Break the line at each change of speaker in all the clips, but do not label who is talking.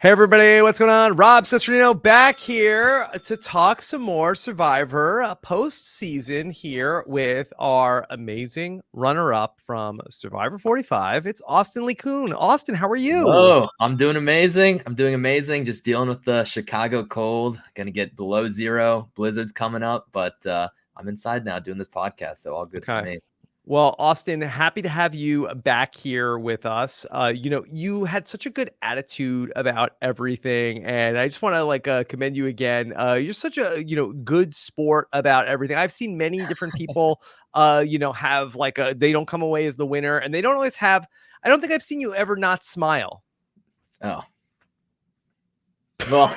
Hey everybody, what's going on? Rob Cesternino back here to talk some more Survivor post-season here with our amazing runner-up from Survivor 45. It's Li Coon. Austin, how are you?
Whoa, I'm doing amazing. Just dealing with the Chicago cold. Gonna get below zero. Blizzard's coming up, but I'm inside now doing this podcast, so all good for
Okay.
me.
Well, Austin, happy to have you back here with us. You had such a good attitude about everything, and I just want to commend you again. You're such a good sport about everything. I've seen many different people, have they don't come away as the winner, and they don't always have. I don't think I've seen you ever not smile.
Oh, well,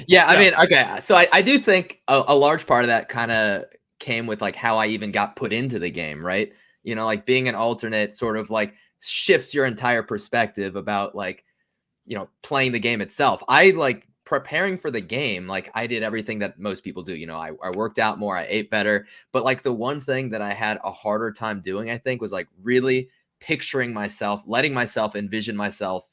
yeah. I
Yeah.
mean, okay. So I do think a large part of that kind of came with like how I even got put into the game, right? Like being an alternate sort of like shifts your entire perspective about like playing the game itself. I like preparing for the game. Like I did everything that most people do. I worked out more, I ate better. But like the one thing that I had a harder time doing, I think, was like really picturing myself, letting myself envision myself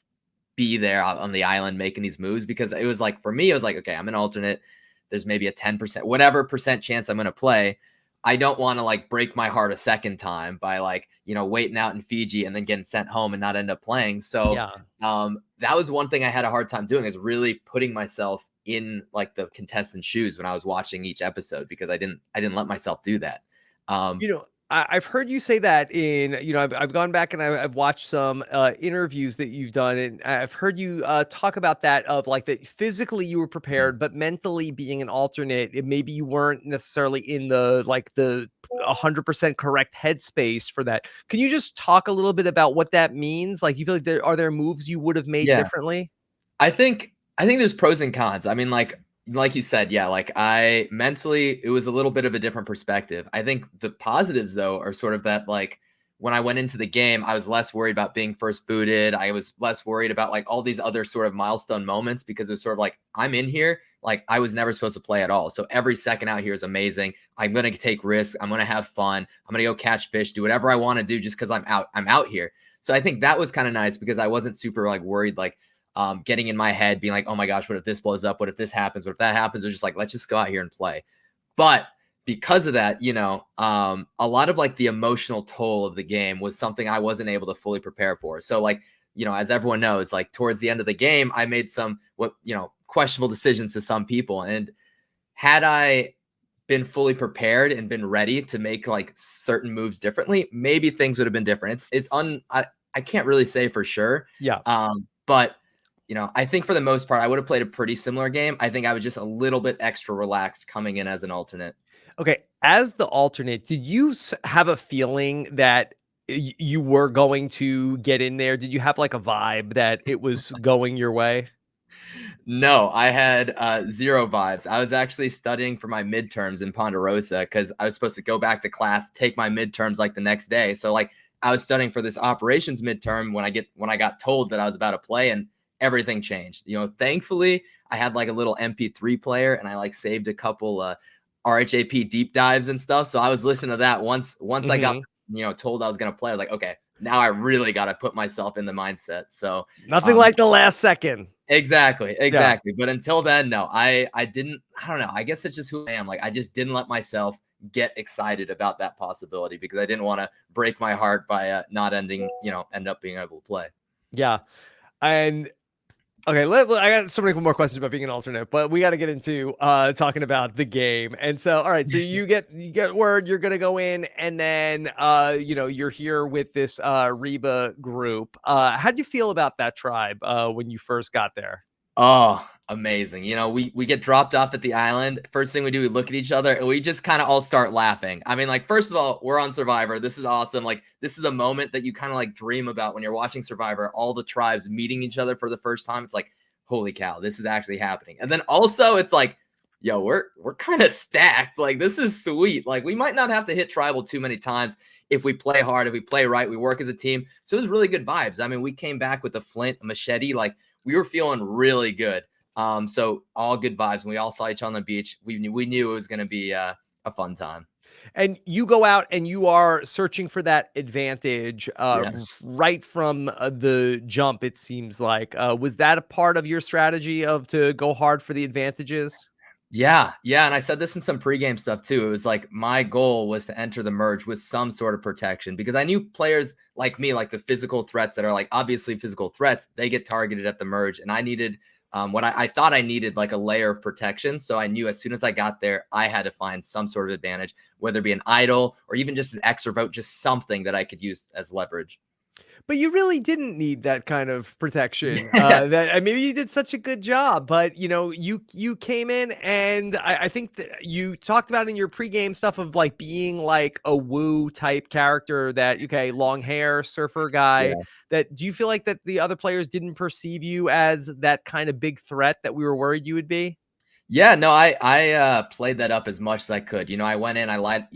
be there on the island making these moves, because it was like, for me, it was like, okay, I'm an alternate. There's maybe a 10%, whatever percent chance I'm going to play. I don't want to like break my heart a second time by like, waiting out in Fiji and then getting sent home and not end up playing. So
Yeah.
that was one thing I had a hard time doing, is really putting myself in like the contestant's shoes when I was watching each episode, because I didn't let myself do that. Um,
I've heard you say that I've gone back and I've watched some interviews that you've done, and I've heard you talk about that, of like that physically you were prepared, but mentally being an alternate, maybe you weren't necessarily in the 100% correct headspace for that. Can you just talk a little bit about what that means? Like, you feel like there moves you would have made
yeah,
differently?
I think there's pros and cons. I mean, like you said, yeah, like I mentally, it was a little bit of a different perspective. I think the positives though are sort of that, like when I went into the game, I was less worried about being first booted. I was less worried about like all these other sort of milestone moments, because it was sort of like, I'm in here, like I was never supposed to play at all. So every second out here is amazing. I'm going to take risks. I'm going to have fun. I'm going to go catch fish, do whatever I want to do just because I'm out here. So I think that was kind of nice, because I wasn't super like worried, like getting in my head, being like, oh my gosh, what if this blows up? What if this happens? What if that happens? Or just like, let's just go out here and play. But because of that, a lot of like the emotional toll of the game was something I wasn't able to fully prepare for. So like, as everyone knows, like towards the end of the game, I made some questionable decisions to some people. And had I been fully prepared and been ready to make like certain moves differently, maybe things would have been different. I can't really say for sure.
Yeah.
But I think for the most part, I would have played a pretty similar game. I think I was just a little bit extra relaxed coming in as an alternate.
Okay, as the alternate, did you have a feeling that you were going to get in there? Did you have like a vibe that it was going your way?
No, I had zero vibes. I was actually studying for my midterms in Ponderosa, because I was supposed to go back to class, take my midterms like the next day. So like I was studying for this operations midterm when I got told that I was about to play, and everything changed. Thankfully I had like a little MP3 player, and I like saved a couple RHAP deep dives and stuff. So I was listening to that once I got
Mhm.
told I was gonna play. I was like, okay, now I really got to put myself in the mindset. So
Nothing
um,
like the last second.
exactly,
Yeah.
exactly. But until then, no, I didn't. I don't know. I guess it's just who I am. Like I just didn't let myself get excited about that possibility, because I didn't want to break my heart by not end up being able to play.
Yeah. And okay, I got so many more questions about being an alternate, but we got to get into talking about the game. And so, all right, so you get word you're gonna go in, and then you're here with this Reba group. How'd you feel about that tribe when you first got there?
Oh, amazing. We get dropped off at the island. First thing we do, we look at each other and we just kind of all start laughing. I mean, like, first of all, we're on Survivor. This is awesome. Like, this is a moment that you kind of like dream about when you're watching Survivor, all the tribes meeting each other for the first time. It's like, holy cow, this is actually happening. And then also it's like, yo, we're kind of stacked. Like, this is sweet. Like, we might not have to hit tribal too many times if we play hard, if we play right, we work as a team. So it was really good vibes. I mean, we came back with a flint, a machete, like we were feeling really good. So all good vibes. When we all saw each other on the beach, we knew it was going to be a fun time.
And you go out and you are searching for that advantage
Yeah.
right from the jump, it seems like. Was that a part of your strategy of to go hard for the advantages?
Yeah, yeah, and I said this in some pregame stuff too. It was like my goal was to enter the merge with some sort of protection because I knew players like me, like the physical threats that are like obviously physical threats, they get targeted at the merge, and I needed what I thought I needed like a layer of protection. So I knew as soon as I got there, I had to find some sort of advantage, whether it be an idol or even just an extra vote, just something that I could use as leverage.
But you really didn't need that kind of protection.
Yeah,
That maybe you did such a good job, but you came in, and I think that you talked about in your pregame stuff of like being like a woo type character. That okay, long hair, surfer guy.
yeah.
That do you feel like that the other players didn't perceive you as that kind of big threat that we were worried you would be?
Yeah, no, I played that up as much as I could. I went in, I lied.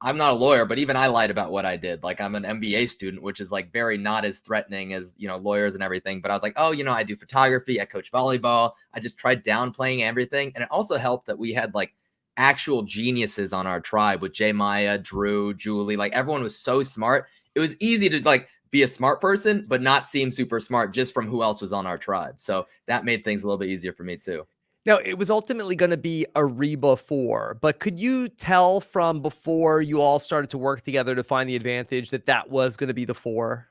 I'm not a lawyer, but even I lied about what I did. Like I'm an MBA student, which is like very not as threatening as, lawyers and everything. But I was like, oh, I do photography, I coach volleyball. I just tried downplaying everything. And it also helped that we had like actual geniuses on our tribe with Jay Maya, Drew, Julie. Like everyone was so smart. It was easy to like be a smart person, but not seem super smart just from who else was on our tribe. So that made things a little bit easier for me too.
Now, it was ultimately going to be a Reba 4, but could you tell from before you all started to work together to find the advantage that that was going to be the 4?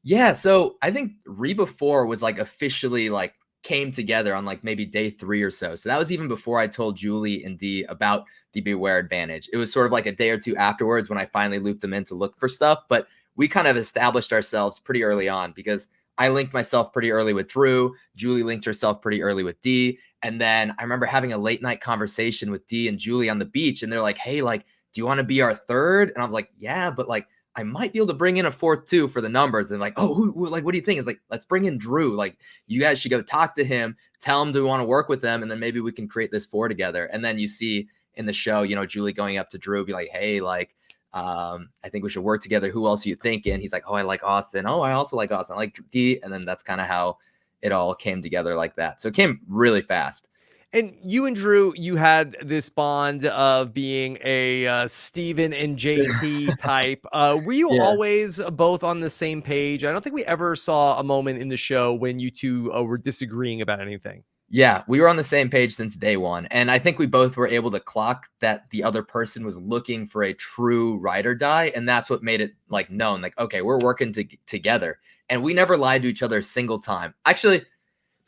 Yeah, so I think Reba 4 was like officially like came together on like maybe day 3 or so. So that was even before I told Julie and Dee about the Beware advantage. It was sort of like a day or two afterwards when I finally looped them in to look for stuff. But we kind of established ourselves pretty early on because I linked myself pretty early with Drew. Julie linked herself pretty early with Dee. And then I remember having a late night conversation with Dee and Julie on the beach. And they're like, hey, like, do you want to be our third? And I was like, yeah, but like, I might be able to bring in a fourth too for the numbers. And like, oh, like, what do you think? It's like, let's bring in Drew. Like, you guys should go talk to him, tell him do we want to work with them, and then maybe we can create this 4 together. And then you see in the show, Julie going up to Drew, be like, hey, like, I think we should work together. Who else are you thinking? He's like, oh, I like Austin. Oh, I also like Austin. I like D. And then that's kind of how it all came together like that. So it came really fast.
And you and Drew, you had this bond of being a Steven and JT type. Were you
Yeah.
always both on the same page? I don't think we ever saw a moment in the show when you two were disagreeing about anything.
Yeah, we were on the same page since day one. And I think we both were able to clock that the other person was looking for a true ride or die. And that's what made it like known, like, okay, we're working together. And we never lied to each other a single time. Actually,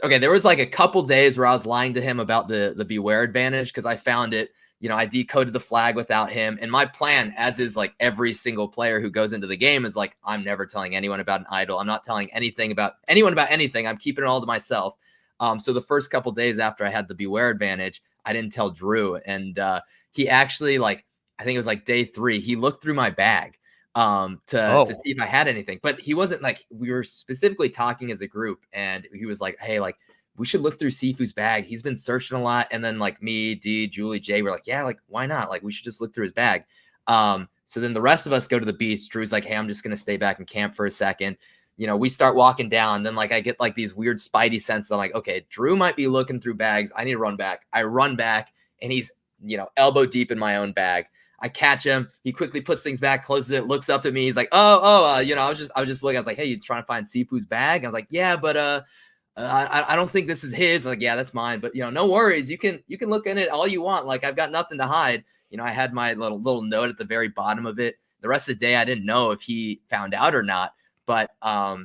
okay, there was like a couple days where I was lying to him about the Beware advantage because I found it. I decoded the flag without him. And my plan, as is like every single player who goes into the game, is like, I'm never telling anyone about an idol. I'm not telling anything about anyone about anything. I'm keeping it all to myself. So the first couple days after I had the Beware advantage, I didn't tell Drew. And he actually, like, I think it was like day 3, he looked through my bag to
Oh,
see if I had anything. But he wasn't like, we were specifically talking as a group, and he was like, hey, like, we should look through Sifu's bag. He's been searching a lot. And then like me, D, Julie, Jay, we're like, yeah, like, why not? Like, we should just look through his bag. So then the rest of us go to the beach. Drew's like, hey, I'm just gonna stay back and camp for a second. We start walking down. Then like I get like these weird spidey senses. I'm like, okay, Drew might be looking through bags. I need to run back. I run back, and he's elbow deep in my own bag. I catch him. He quickly puts things back, closes it, looks up at me. He's like, I was just looking. I was like, hey, you trying to find Sifu's bag? I was like, yeah, but I don't think this is his. Like, yeah, that's mine. But no worries. You can look in it all you want. Like, I've got nothing to hide. I had my little note at the very bottom of it. The rest of the day, I didn't know if he found out or not. But yeah,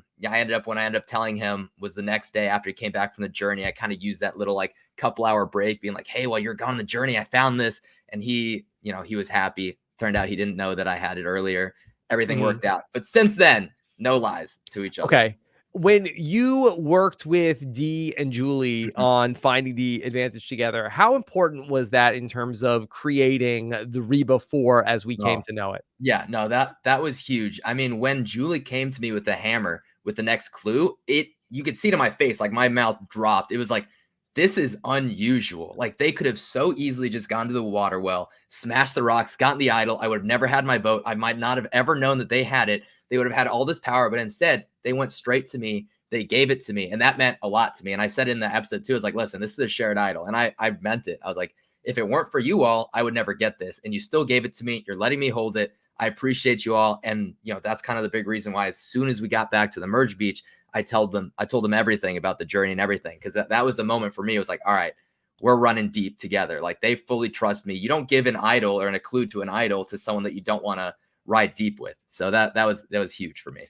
when I ended up telling him was the next day after he came back from the journey. I kind of used that little like couple hour break, being like, hey, while you're gone on the journey, I found this, and he was happy. Turned out he didn't know that I had it earlier. Everything
mhm.
worked out. But since then, no lies to each other.
Okay. When you worked with Dee and Julie
Mhm.
on finding the advantage together, how important was that in terms of creating the Reba 4 as we came
Oh,
to know it?
yeah, no, that was huge. I mean, when Julie came to me with the hammer with the next clue, you could see to my face, like my mouth dropped. It was like, this is unusual. Like they could have so easily just gone to the water well, smashed the rocks, gotten the idol. I would have never had my boat. I might not have ever known that they had it. They would have had all this power, but instead they went straight to me. They gave it to me, and that meant a lot to me. And I said in the episode too, I was like, listen, this is a shared idol. And I meant it. I was like, if it weren't for you all, I would never get this. And you still gave it to me. You're letting me hold it. I appreciate you all. And, that's kind of the big reason why as soon as we got back to the merge beach, I told them everything about the journey and everything. Cause that was a moment for me. It was like, all right, we're running deep together. Like they fully trust me. You don't give an idol or an occlude to an idol to someone that you don't want to ride deep with. So that was huge for me.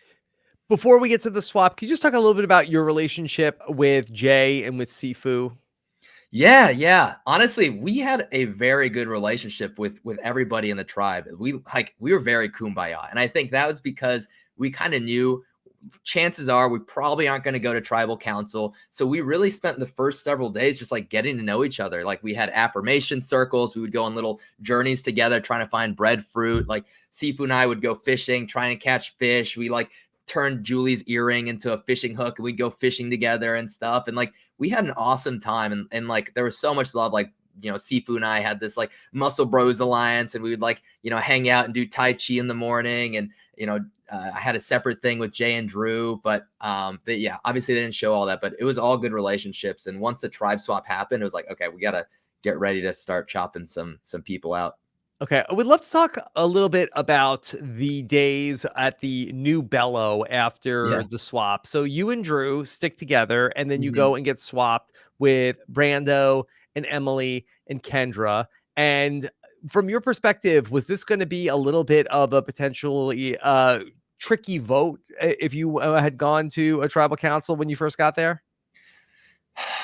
Before we get to the swap, can you just talk a little bit about your relationship with Jay and with Sifu?
Yeah, yeah. Honestly, we had a very good relationship with everybody in the tribe. We were very kumbaya. And I think that was because we kind of knew chances are we probably aren't going to go to tribal council. So we really spent the first several days just like getting to know each other. Like we had affirmation circles. We would go on little journeys together trying to find breadfruit. Like Sifu and I would go fishing, trying to catch fish. We like turned Julie's earring into a fishing hook and we'd go fishing together and stuff. And like we had an awesome time. And like there was so much love. Like, Sifu and I had this like Muscle Bros Alliance and we would like, hang out and do Tai Chi in the morning. And, I had a separate thing with Jay and Drew, but yeah, obviously they didn't show all that, but it was all good relationships. And once the tribe swap happened, it was like, okay, we got to get ready to start chopping some people out.
Okay, I would love to talk a little bit about the days at the New Bello after
Yeah.
the swap. So you and Drew stick together, and then you
Mhm.
go and get swapped with Brando and Emily and Kendra. And from your perspective, was this going to be a little bit of a potentially tricky vote if you had gone to a tribal council when you first got there?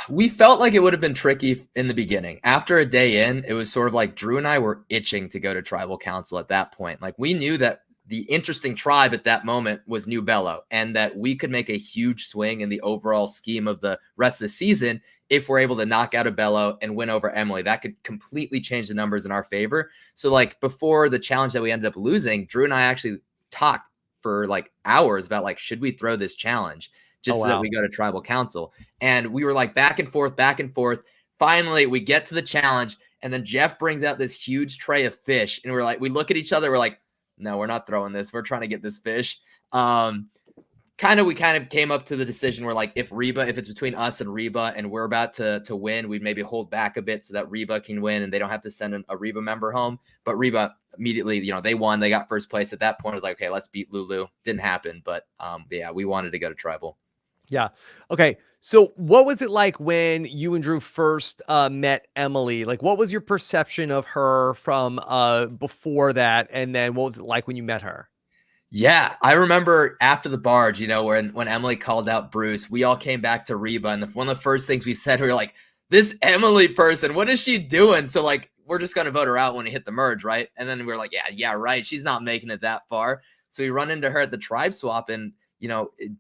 We felt like it would have been tricky in the beginning. After a day in, it was sort of like Drew and I were itching to go to tribal council at that point. Like we knew that the interesting tribe at that moment was New Bello and that we could make a huge swing in the overall scheme of the rest of the season if we're able to knock out a Bello and win over Emily. That could completely change the numbers in our favor. So like before the challenge that we ended up losing, Drew and I actually talked for like hours about like, should we throw this challenge
Oh,
just so that
wow.
we go to tribal council? And we were like back and forth, back and forth. Finally, we get to the challenge, and then Jeff brings out this huge tray of fish, and we're like, we look at each other, we're like, no, we're not throwing this. We're trying to get this fish. We kind of came up to the decision where like if it's between us and Reba and we're about to win, we'd maybe hold back a bit so that Reba can win and they don't have to send a Reba member home. But Reba immediately, they won, they got first place. At that point, it was like, okay, let's beat Lulu. Didn't happen, but yeah, we wanted to go to tribal.
Yeah. Okay. So what was it like when you and Drew first met Emily? Like what was your perception of her from before that? And then what was it like when you met her?
Yeah, I remember after the barge, when Emily called out Bruce, we all came back to Reba, and one of the first things we said, we were like, "This Emily person, what is she doing?" So like, we're just gonna vote her out when we hit the merge, right? And then we were like, "Yeah, right. She's not making it that far." So we run into her at the tribe swap, and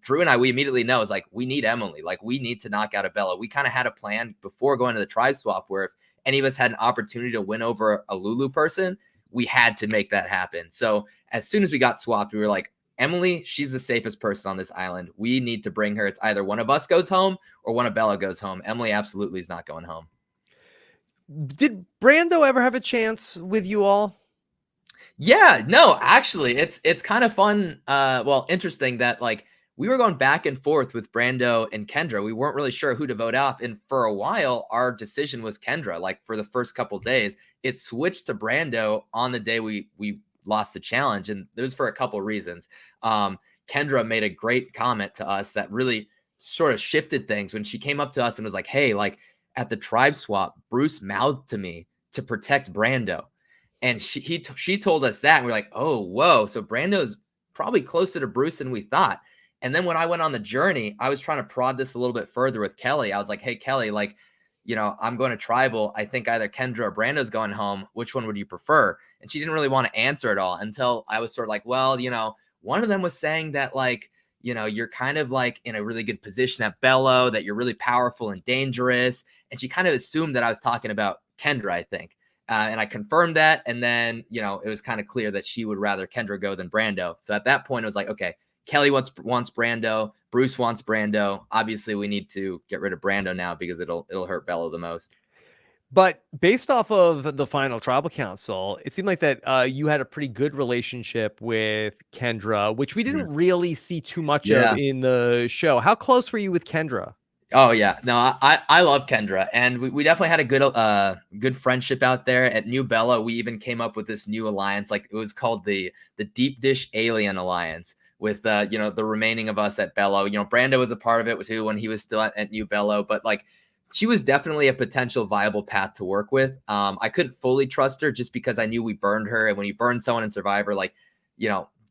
Drew and I, we immediately know is like we need Emily, like we need to knock out a Bella. We kind of had a plan before going to the tribe swap where if any of us had an opportunity to win over a Lulu person, we had to make that happen. So as soon as we got swapped, we were like, Emily, she's the safest person on this island. We need to bring her. It's either one of us goes home or one of Bella goes home. Emily absolutely is not going home.
Did Brando ever have a chance with you all?
Yeah, no, actually, it's kind of fun. Interesting that like we were going back and forth with Brando and Kendra. We weren't really sure who to vote off, and for a while, our decision was Kendra. Like for the first couple days, it switched to Brando on the day we lost the challenge, and it was for a couple reasons. Kendra made a great comment to us that really sort of shifted things when she came up to us and was like, "Hey, like at the tribe swap, Bruce mouthed to me to protect Brando." And she told us that, and we're like, oh, whoa. So Brando's probably closer to Bruce than we thought. And then when I went on the journey, I was trying to prod this a little bit further with Kelly. I was like, hey, Kelly, like, I'm going to tribal. I think either Kendra or Brando's going home. Which one would you prefer? And she didn't really want to answer at all until I was sort of like, well, one of them was saying that like, you're kind of like in a really good position at Bello, that you're really powerful and dangerous. And she kind of assumed that I was talking about Kendra, I think. And I confirmed that. And then, it was kind of clear that she would rather Kendra go than Brando. So at that point, it was like, okay, Kelly wants Brando. Bruce wants Brando. Obviously, we need to get rid of Brando now because it'll hurt Bella the most.
But based off of the final tribal council, it seemed like that you had a pretty good relationship with Kendra, which we
Mhm.
didn't really see too much of
Yeah.
in the show. How close were you with Kendra?
Oh yeah, no, I love Kendra, and we definitely had a good friendship out there at New Bella. We even came up with this new alliance, like it was called the Deep Dish Alien Alliance, with the remaining of us at Bello. Brando was a part of it too when he was still at New Bello, but like she was definitely a potential viable path to work with. I couldn't fully trust her just because I knew we burned her, and when you burn someone in Survivor, like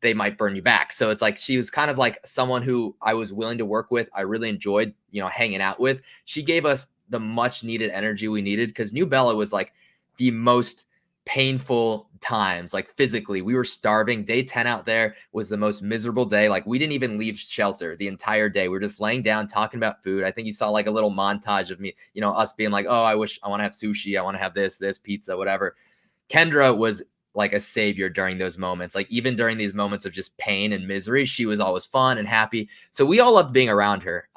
they might burn you back. So it's like she was kind of like someone who I was willing to work with. I really enjoyed, hanging out with. She gave us the much needed energy we needed because New Bella was like the most painful times, like physically. We were starving. Day 10 out there was the most miserable day. Like we didn't even leave shelter the entire day. We were just laying down talking about food. I think you saw like a little montage of me, us being like, oh, I wish I want to have sushi. I want to have this pizza, whatever. Kendra was like a savior during those moments. Like even during these moments of just pain and misery, she was always fun and happy. So we all loved being around her.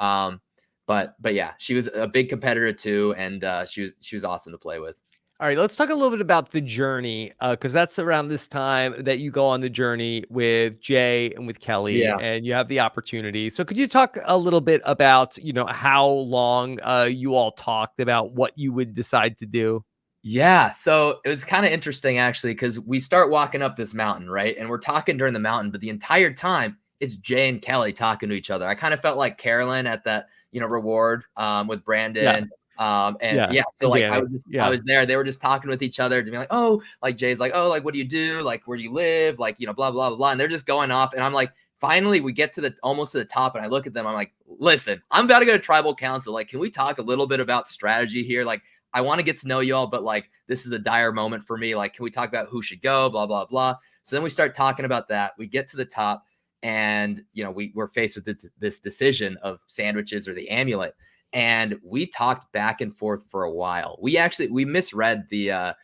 But yeah, she was a big competitor too, and she was awesome to play with.
All right, let's talk a little bit about the journey, because that's around this time that you go on the journey with Jay and with Kelly,
Yeah.
and you have the opportunity. So, could you talk a little bit about, how long you all talked about what you would decide to do?
Yeah, so it was kind of interesting actually because we start walking up this mountain, right? And we're talking during the mountain, but the entire time it's Jay and Kelly talking to each other. I kind of felt like Carolyn at that, reward with
Yeah,
Brandon. And
yeah,
yeah, so
and
like
Danny.
I
Yeah,
was there. They were just talking with each other to be like, oh, like Jay's like, oh, like what do you do? Like where do you live? Like, blah, blah, blah, blah. And they're just going off. And I'm like, finally we get to the almost to the top, and I look at them, I'm like, listen, I'm about to go to tribal council. Like, can we talk a little bit about strategy here? Like, I want to get to know you all, but like this is a dire moment for me. Like, can we talk about who should go? Blah, blah, blah. So then we start talking about that. We get to the top, and we're faced with this decision of sandwiches or the amulet. And we talked back and forth for a while. We misread the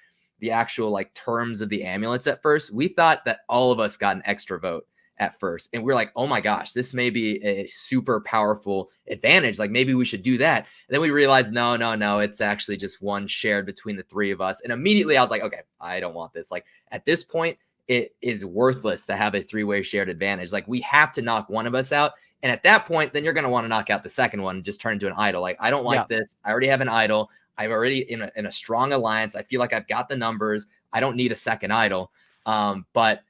actual like terms of the amulets at first. We thought that all of us got an extra vote at first. And we're like, oh my gosh, this may be a super powerful advantage. Like maybe we should do that. And then we realized, no, no, no, it's actually just one shared between the three of us. And immediately I was like, okay, I don't want this. Like at this point, it is worthless to have a three-way shared advantage. Like we have to knock one of us out. And at that point, then you're going to want to knock out the second one and just turn into an idol. Like, I don't
yeah.
like this. I already have an idol. I'm already in a strong alliance. I feel like I've got the numbers. I don't need a second idol. But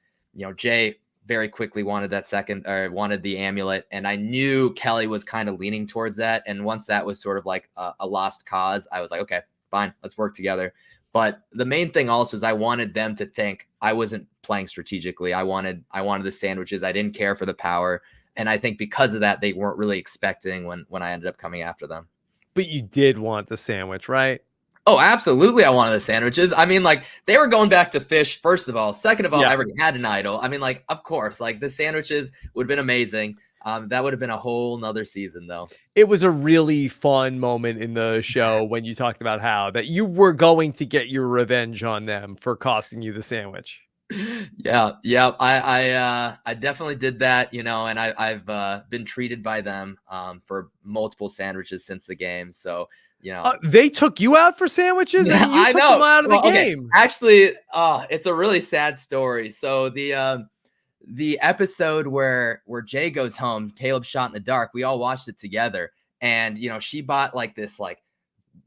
Jay very quickly wanted that second or wanted the amulet. And I knew Kelly was kind of leaning towards that. And once that was sort of like a lost cause, I was like, okay, fine, let's work together. But the main thing also is I wanted them to think I wasn't playing strategically. I wanted the sandwiches. I didn't care for the power. And I think because of that, they weren't really expecting when I ended up coming after them.
But you did want the sandwich, right?
Oh, absolutely. I wanted the sandwiches. I mean, like, they were going back to fish, first of all. Second of all,
Yeah.
I already had an idol. I mean, like, of course, like, the sandwiches would have been amazing. That would have been a whole nother season, though.
It was a really fun moment in the show when you talked about how that you were going to get your revenge on them for costing you the sandwich.
Yeah, yeah. I definitely did that, and I've been treated by them for multiple sandwiches since the game. So,
They took you out for sandwiches? I
yeah,
mean, you
I
took them
know.
out of the
Well, okay.
game.
Actually, it's a really sad story. So the episode where Jay goes home, Caleb shot in the dark, we all watched it together. And she bought like this like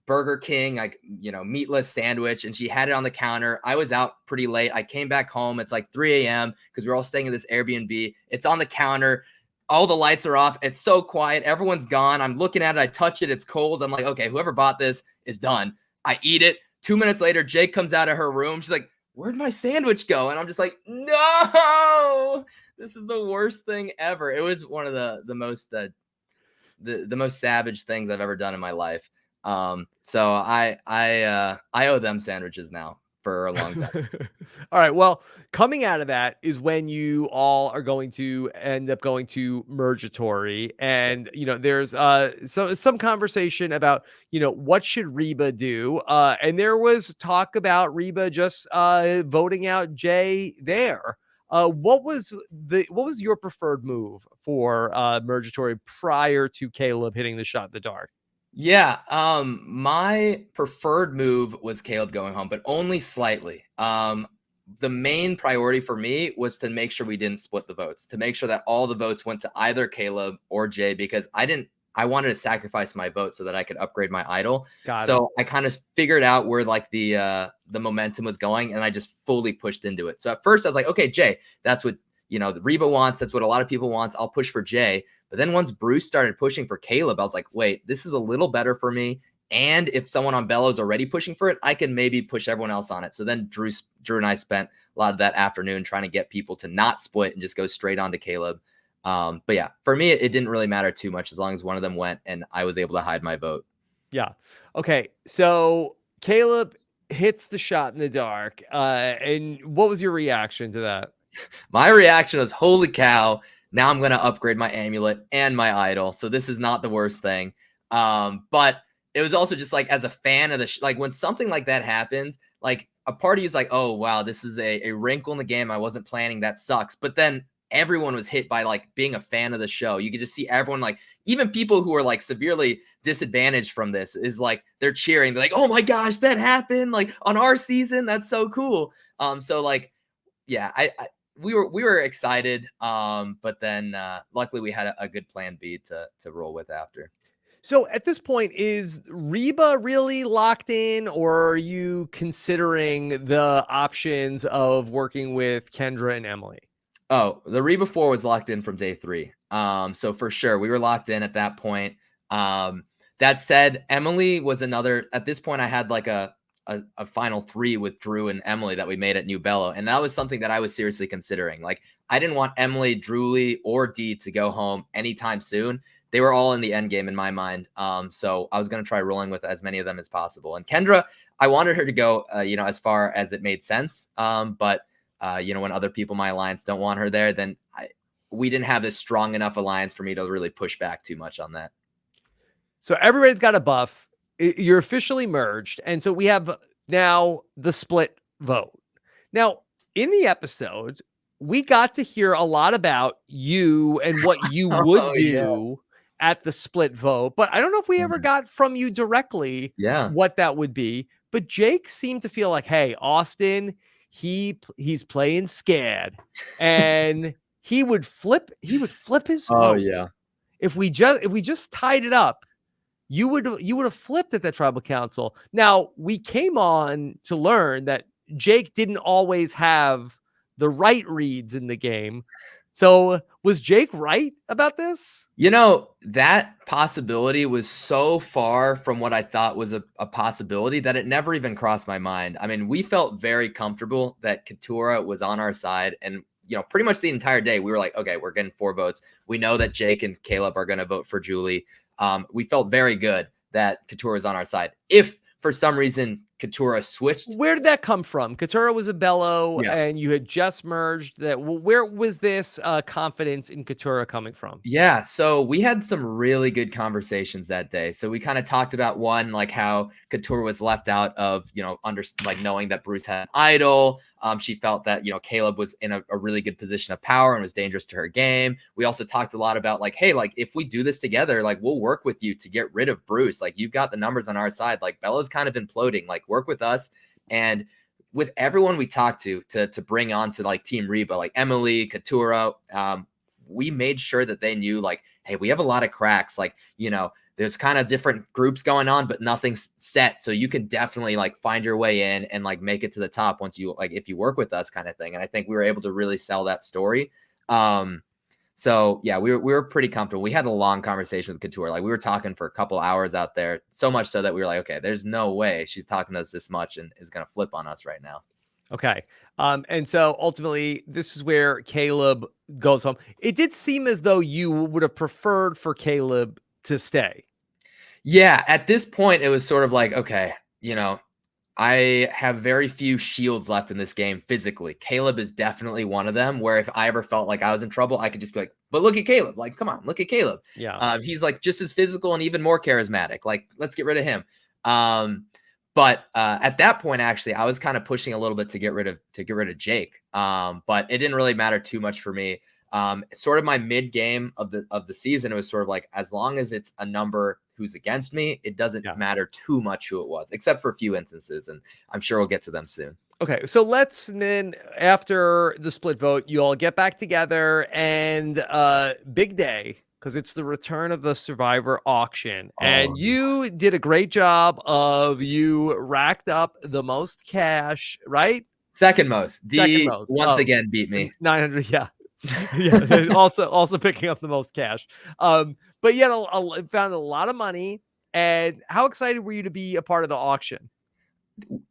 Burger King, like, meatless sandwich, and she had it on the counter. I was out pretty late. I came back home. It's like 3 a.m. because we're all staying in this Airbnb. It's on the counter. All the lights are off. It's so quiet. Everyone's gone. I'm looking at it. I touch it. It's cold. I'm like, okay, whoever bought this is done. I eat it. 2 minutes later, Jake comes out of her room. She's like, where'd my sandwich go? And I'm just like, no, this is the worst thing ever. It was one of the most the most savage things I've ever done in my life. So I owe them sandwiches now for a long time.
All right. Well, coming out of that is when you all are going to end up going to Mergatory.
Yeah.
And, there's some conversation about, what should Reba do? And there was talk about Reba just voting out Jay there. What was your preferred move for Mergatory prior to Caleb hitting the shot in the dark?
Yeah, my preferred move was Caleb going home, but only slightly. The main priority for me was to make sure we didn't split the votes, to make sure that all the votes went to either Caleb or Jay, because I didn't I wanted to sacrifice my vote so that I could upgrade my idol.
Got it.
So I kind of figured out where like the momentum was going, and I just fully pushed into it. So at first I was like, okay, Jay, that's what the Reba wants. That's what a lot of people wants. I'll push for Jay. But then once Bruce started pushing for Caleb, I was like, wait, this is a little better for me. And if someone on Bellows already pushing for it, I can maybe push everyone else on it. So then Drew and I spent a lot of that afternoon trying to get people to not split and just go straight on to Caleb. But yeah, for me, it didn't really matter too much as long as one of them went and I was able to hide my vote.
Yeah. Okay. So Caleb hits the shot in the dark. And what was your reaction to that?
My reaction was, holy cow, now I'm going to upgrade my amulet and my idol. So this is not the worst thing. But it was also just like, as a fan of like when something like that happens, like a party is like, oh, wow, this is a wrinkle in the game. I wasn't planning. That sucks. But then everyone was hit by like being a fan of the show. You could just see everyone, like even people who are like severely disadvantaged from this, is like they're cheering. They're like, oh my gosh, that happened like on our season. That's so cool. So like, yeah, we were excited. But then luckily we had a good plan B to roll with after.
So at this point, is Reba really locked in, or are you considering the options of working with Kendra and Emily?
Oh, the Reba 4 was locked in from day 3. So for sure we were locked in at that point. That said, Emily was another. At this point, I had like a final 3 with Drew and Emily that we made at New Bello, and that was something that I was seriously considering. Like, I didn't want Emily, Drewly, or Dee to go home anytime soon. They were all in the end game in my mind. So I was going to try rolling with as many of them as possible. And Kendra, I wanted her to go, as far as it made sense. But when other people in my alliance don't want her there, then we didn't have this strong enough alliance for me to really push back too much on that.
So everybody's got a buff. You're officially merged. And so we have now the split vote. Now, in the episode, we got to hear a lot about you and what you would do at the split vote. But I don't know if we ever got from you directly what that would be. But Jake seemed to feel like, hey, Austin, he's playing scared. And he would flip his vote.
Oh yeah.
If we just tied it up, you would have flipped at the tribal council. Now, we came on to learn that Jake didn't always have the right reads in the game. So was Jake right about this?
That possibility was so far from what I thought was a possibility that it never even crossed my mind. I mean, we felt very comfortable that Katurah was on our side, and pretty much the entire day we were like, okay, we're getting 4 votes. We know that Jake and Caleb are going to vote for Julie. We felt very good that Katurah is on our side. If for some reason Katurah switched,
where did that come from? Katurah was a bellow, and you had just merged. Where was this confidence in Katurah coming from?
Yeah, so we had some really good conversations that day. So we kind of talked about one, like how Katurah was left out of, knowing that Bruce had an idol. She felt that, Caleb was in a really good position of power and was dangerous to her game. We also talked a lot about like, hey, like if we do this together, like we'll work with you to get rid of Bruce. Like you've got the numbers on our side. Like Bella's kind of imploding. Like work with us. And with everyone we talked to bring on to like Team Reba, like Emily, Katurah, we made sure that they knew like, hey, we have a lot of cracks. Like, there's kind of different groups going on, but nothing's set. So you can definitely like find your way in and like make it to the top once you like, if you work with us kind of thing. And I think we were able to really sell that story. So yeah, we were pretty comfortable. We had a long conversation with Katurah. Like we were talking for a couple hours out there, so much so that we were like, okay, there's no way she's talking to us this much and is going to flip on us right now.
Okay. And so ultimately this is where Caleb goes home. It did seem as though you would have preferred for Caleb to stay.
Yeah. At this point, it was sort of like, okay, I have very few shields left in this game physically. Caleb is definitely one of them where if I ever felt like I was in trouble, I could just be like, but look at Caleb. Like, come on, look at Caleb.
Yeah.
He's like just as physical and even more charismatic. Like, let's get rid of him. But at that point, actually, I was kind of pushing a little bit to get rid of Jake. But it didn't really matter too much for me. Sort of my mid game of the season, it was sort of like, as long as it's a number who's against me, it doesn't matter too much who it was, except for a few instances, and I'm sure we'll get to them soon.
Okay, so let's then, after the split vote, you all get back together, and big day because it's the return of the Survivor auction.
Oh,
And you did a great job of you racked up the most cash, right?
second most.
Second
D
most.
once
Oh,
again beat me.
900. Yeah. Yeah. Also picking up the most cash. But yet found a lot of money. And how excited were you to be a part of the auction?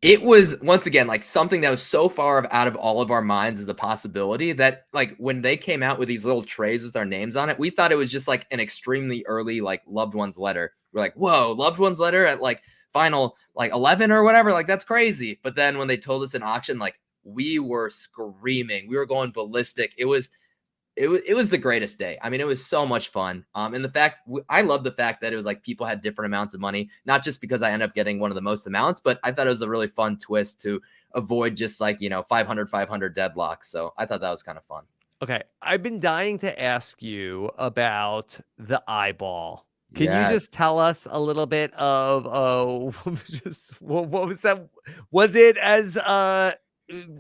It was once again like something that was so far out of all of our minds as a possibility that like when they came out with these little trays with our names on it, we thought it was just like an extremely early like loved one's letter. We're like, whoa, loved one's letter at like final like 11 or whatever. Like that's crazy. But then when they told us in auction, like we were screaming, we were going ballistic. It was the greatest day. I mean, it was so much fun. And the fact I love the fact that it was like people had different amounts of money, not just because I ended up getting one of the most amounts, but I thought it was a really fun twist to avoid just like, 500 deadlocks. So I thought that was kind of fun.
Okay, I've been dying to ask you about the eyeball. Can you
Yeah.
just tell us a little bit of just what was that? Was it as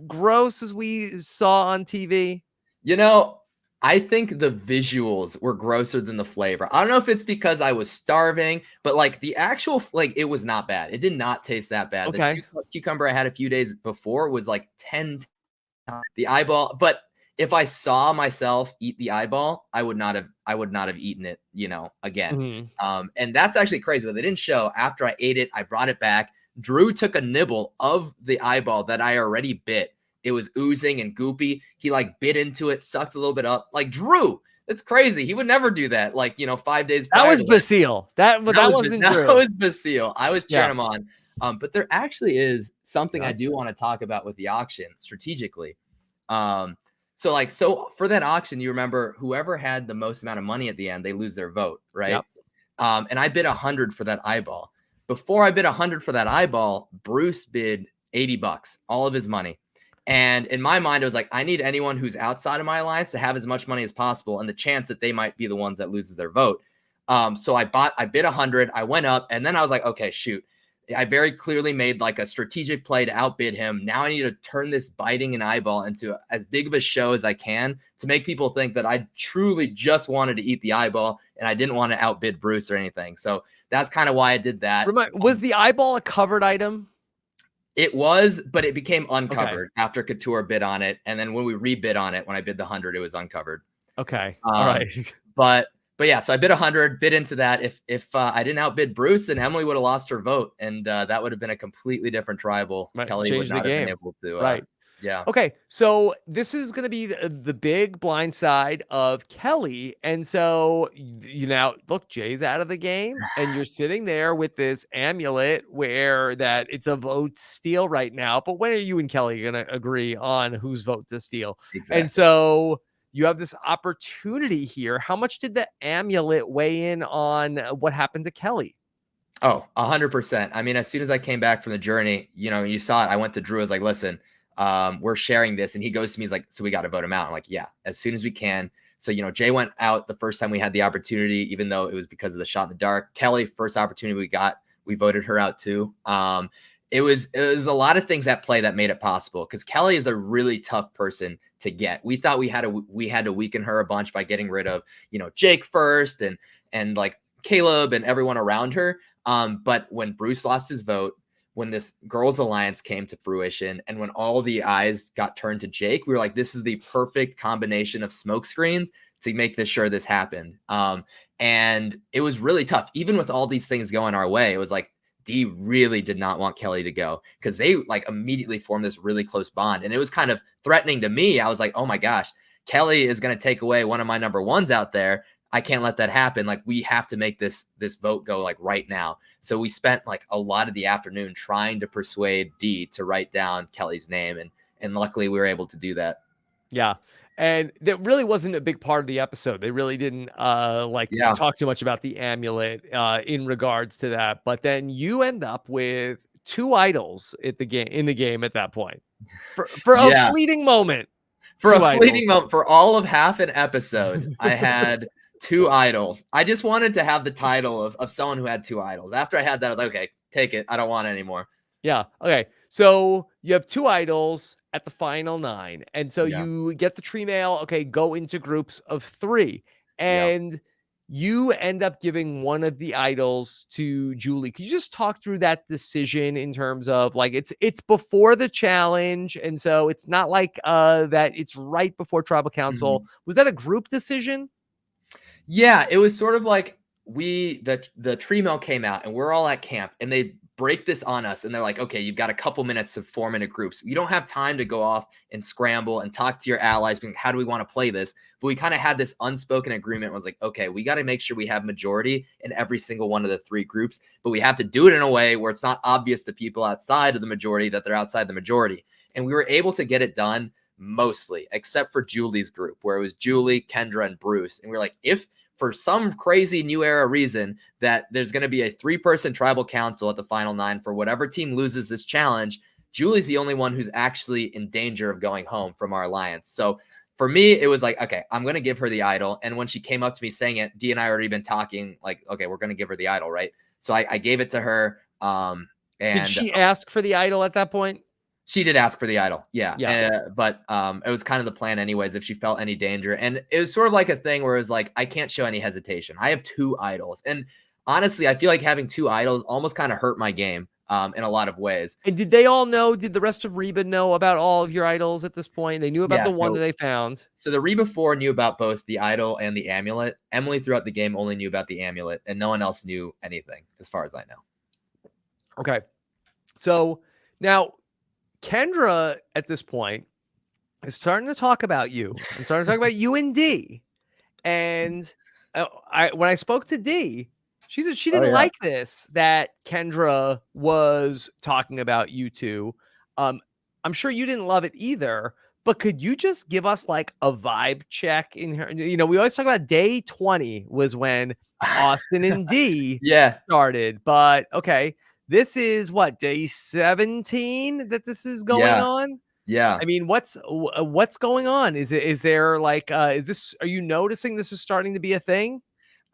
gross as we saw on TV?
You know, I think the visuals were grosser than the flavor. I don't know if it's because I was starving, but like the actual like it was not bad. It did not taste that bad. The
Okay.
cucumber I had a few days before was like 10 the eyeball, but if I saw myself eat the eyeball, I would not have eaten it, again.
Mhm.
And that's actually crazy. But they didn't show. After I ate it, I brought it back. Drew took a nibble of the eyeball that I already bit. It was oozing and goopy. He like bit into it, sucked a little bit up. Like Drew, it's crazy. He would never do that. Like 5 days
That
prior
was
to that.
Basile. That wasn't
That
Drew.
was Basile. I was cheering
Yeah.
him on. But there actually is something I
Yes.
do want to talk about with the auction strategically. So for that auction, you remember whoever had the most amount of money at the end, they lose their vote, right?
Yep.
And I bid 100 for that eyeball. Before I bid 100 for that eyeball, Bruce bid $80, all of his money. And in my mind, it was like, I need anyone who's outside of my alliance to have as much money as possible, and the chance that they might be the ones that loses their vote. So I bid 100, I went up, and then I was like, okay, shoot. I very clearly made like a strategic play to outbid him. Now I need to turn this biting an eyeball into as big of a show as I can to make people think that I truly just wanted to eat the eyeball and I didn't want to outbid Bruce or anything. So that's kind of why I did that.
Was the eyeball a covered item?
It was, but it became
Okay.
uncovered after Couture bid on it. And then when we rebid on it, when I bid the 100, it was uncovered.
Okay. All
Um,
right.
but yeah, so I bid 100, bid into that. If I didn't outbid Bruce, then Emily would have lost her vote, and that would have been a completely different tribal.
Right.
Kelly would
Change the
not have been
game.
able to.
Right.
Yeah,
Okay, so this is going to be the big blind side of Kelly. And so, now look, Jay's out of the game, and you're sitting there with this amulet where that it's a vote steal right now. But when are you and Kelly going to agree on whose vote to steal? And
exactly.
so you have this opportunity here. How much did the amulet weigh in on what happened to Kelly?
Oh, 100%. I mean, as soon as I came back from the journey, you saw it. I went to Drew. I was like, listen, we're sharing this. And he goes to me, he's like, so we got to vote him out. I'm like, yeah, as soon as we can. So, Jay went out the first time we had the opportunity, even though it was because of the shot in the dark. Kelly, first opportunity we got, we voted her out too. It was a lot of things at play that made it possible because Kelly is a really tough person to get. We thought we had to weaken her a bunch by getting rid of, Jake first and like Caleb and everyone around her. But when Bruce lost his vote, when this girls' alliance came to fruition, and when all the eyes got turned to Jake, we were like, this is the perfect combination of smoke screens to make sure this happened. And it was really tough. Even with all these things going our way, it was like Dee really did not want Kelly to go because they like immediately formed this really close bond. And it was kind of threatening to me. I was like, oh my gosh, Kelly is going to take away one of my number ones out there. I can't let that happen. Like we have to make this vote go like right now. So we spent like a lot of the afternoon trying to persuade Dee to write down Kelly's name, and luckily we were able to do that.
Yeah. And that really wasn't a big part of the episode. They really didn't
Yeah,
talk too much about the amulet in regards to that. But then you end up with two idols at the game in the game at that point. For a
yeah.
fleeting moment,
For a
two idols.
fleeting moment, for all of half an episode, I had two idols. I just wanted to have the title of someone who had two idols. After I had that, I was like, okay, take it. I don't want it anymore.
Yeah. Okay. So you have two idols at the final 9. And so
Yeah.
you get the tree mail. Okay. Go into groups of 3.
Yeah.
And you end up giving one of the idols to Julie. Could you just talk through that decision in terms of like it's before the challenge, and so it's not like that it's right before tribal council.
Mhm.
Was that a group decision?
Yeah, it was sort of like the tree mill came out and we're all at camp and they break this on us and they're like, okay, you've got a couple minutes to form into groups. You don't have time to go off and scramble and talk to your allies, being, how do we want to play this? But we kind of had this unspoken agreement, was like, okay, we got to make sure we have majority in every single one of the three groups, but we have to do it in a way where it's not obvious to people outside of the majority that they're outside the majority. And we were able to get it done mostly, except for Julie's group, where it was Julie, Kendra, and Bruce. And we're like, if for some crazy new era reason that there's going to be a 3-person tribal council at the final 9 for whatever team loses this challenge, Julie's the only one who's actually in danger of going home from our alliance. So for me, it was like, okay, I'm going to give her the idol. And when she came up to me saying it, Dee and I already been talking like, okay, we're going to give her the idol, right? So I gave it to her.
Did
And
she ask for the idol at that point?
She did ask for the idol, yeah.
Yeah.
But it was kind of the plan anyways, if she felt any danger. And it was sort of like a thing where it was like, I can't show any hesitation. I have 2 idols. And honestly, I feel like having 2 idols almost kind of hurt my game in a lot of ways.
And did they all know? Did the rest of Reba know about all of your idols at this point? They knew about
Yeah,
the one that they found.
so the Reba 4 knew about both the idol and the amulet. Emily throughout the game only knew about the amulet, and no one else knew anything, as far as I know.
Okay. So now Kendra at this point is starting to talk about you and starting to talk about you and D. And when I spoke to D, she said she
Oh,
didn't
yeah.
like this, that Kendra was talking about you two. I'm sure you didn't love it either, but could you just give us like a vibe check in her? You know, we always talk about day 20 was when Austin and D
Yeah,
started, but okay, this is what, day 17 that this is going
yeah,
on?
yeah.
I mean, what's going on? Is there like is this, are you noticing this is starting to be a thing?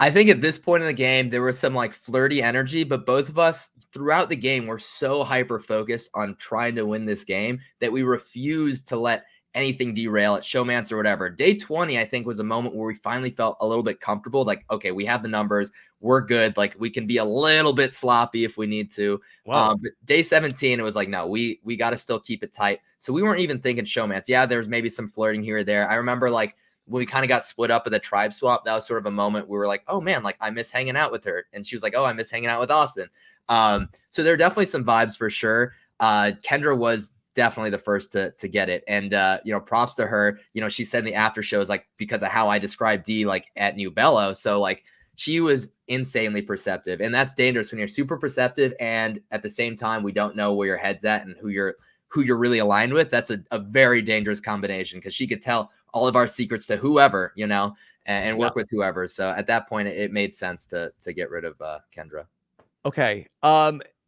I think at this point in the game, there was some like flirty energy, but both of us throughout the game were so hyper focused on trying to win this game that we refused to let anything derail it, showmance or whatever. Day 20, I think, was a moment where we finally felt a little bit comfortable. Like, okay, we have the numbers, we're good. Like, we can be a little bit sloppy if we need to.
Whoa.
But day 17, it was like, no, we got to still keep it tight. So we weren't even thinking showmance. Yeah, there was maybe some flirting here or there. I remember like when we kind of got split up at the tribe swap, that was sort of a moment where we were like, oh man, like I miss hanging out with her. And she was like, oh, I miss hanging out with Austin. So there are definitely some vibes for sure. Kendra was definitely the first to get it. And, you know, props to her. You know, she said in the after shows, like, because of how I described D, like at New Bello. So like she was insanely perceptive, and that's dangerous when you're super perceptive. And at the same time, we don't know where your head's at and who you're really aligned with. That's a very dangerous combination, because she could tell all of our secrets to whoever, you know, and
Yeah.
work with whoever. So at that point, it made sense to get rid of Kendra.
Okay.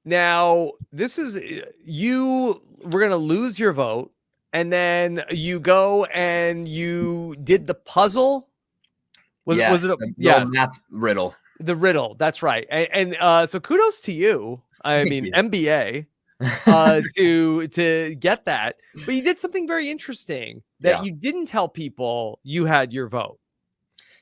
Now this is you were gonna lose your vote, and then you go and you did the puzzle. Was
Yes,
it a,
the little
yes,
math riddle.
the riddle? That's right. And so kudos to you. I
Thank
mean,
you.
MBA to get that. But you did something very interesting that
Yeah.
you didn't tell people you had your vote.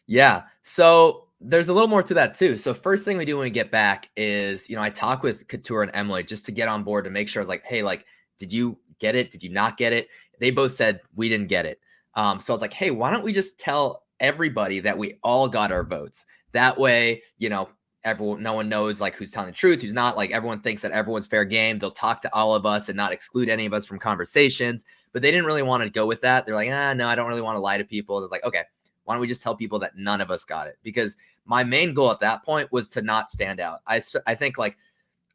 Yeah. So there's a little more to that too. So first thing we do when we get back is, you know, I talk with Couture and Emily just to get on board to make sure. I was like, hey, like, did you get it? Did you not get it? They both said we didn't get it. So I was like, hey, why don't we just tell everybody that we all got our votes? That way, you know, everyone, no one knows like who's telling the truth, who's not. Like everyone thinks that everyone's fair game. They'll talk to all of us and not exclude any of us from conversations. But they didn't really want to go with that. They're like, no, I don't really want to lie to people. It's like, okay, why don't we just tell people that none of us got it? Because my main goal at that point was to not stand out. I think like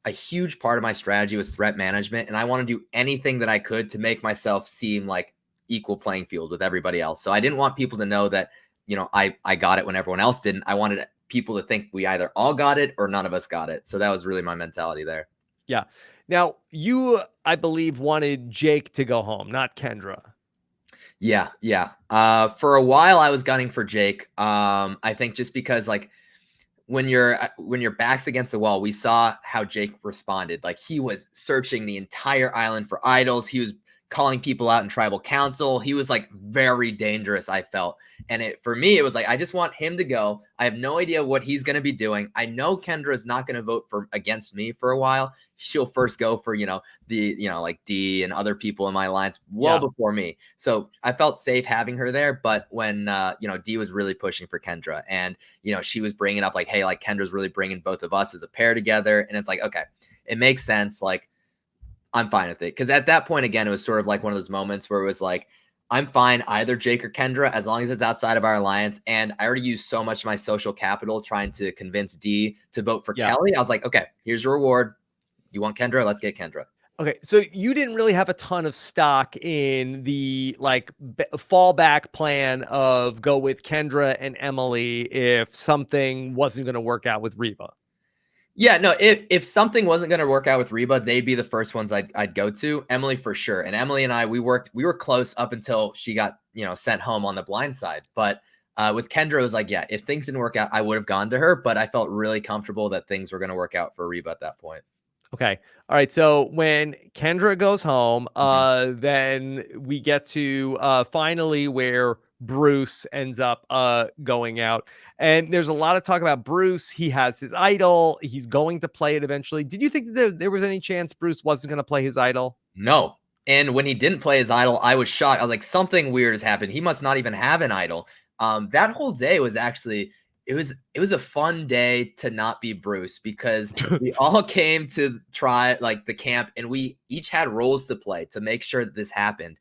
a huge part of my strategy was threat management, and I want to do anything that I could to make myself seem like equal playing field with everybody else. So I didn't want people to know that, you know, I got it when everyone else didn't. I wanted people to think we either all got it or none of us got it. So that was really my mentality there.
Yeah. Now you, I believe, wanted Jake to go home, not Kendra.
Yeah, yeah. For a while I was gunning for Jake. I think just because like when your back's against the wall, we saw how Jake responded. Like he was searching the entire island for idols. He was calling people out in tribal council. He was like very dangerous, I felt. And for me, it was like, I just want him to go. I have no idea what he's going to be doing. I know Kendra is not going to vote against me for a while. She'll first go for, like D and other people in my alliance well before me. So I felt safe having her there. But when, D was really pushing for Kendra, and, she was bringing up like, hey, like Kendra's really bringing both of us as a pair together. And it's like, okay, it makes sense. Like, I'm fine with it. Because at that point, again, it was sort of like one of those moments where it was like, I'm fine, either Jake or Kendra, as long as it's outside of our alliance. And I already used so much of my social capital trying to convince D to vote for Kelly. I was like, okay, here's your reward. You want Kendra? Let's get Kendra.
Okay, so you didn't really have a ton of stock in the fallback plan of go with Kendra and Emily if something wasn't going to work out with Reba.
Yeah, no, if something wasn't going to work out with Reba, they'd be the first ones I'd go to. Emily for sure. And Emily and I, we were close up until she got, sent home on the blind side. But with Kendra, it was like, yeah, if things didn't work out, I would have gone to her. But I felt really comfortable that things were going to work out for Reba at that point.
Okay. All right. So when Kendra goes home, then we get to finally where Bruce ends up going out. And there's a lot of talk about Bruce. He has his idol. He's going to play it eventually. Did you think that there was any chance Bruce wasn't going to play his idol?
No. And when he didn't play his idol, I was shocked. I was like, something weird has happened. He must not even have an idol. That whole day was actually it was a fun day to not be Bruce, because we all came to try like the camp, and we each had roles to play to make sure that this happened.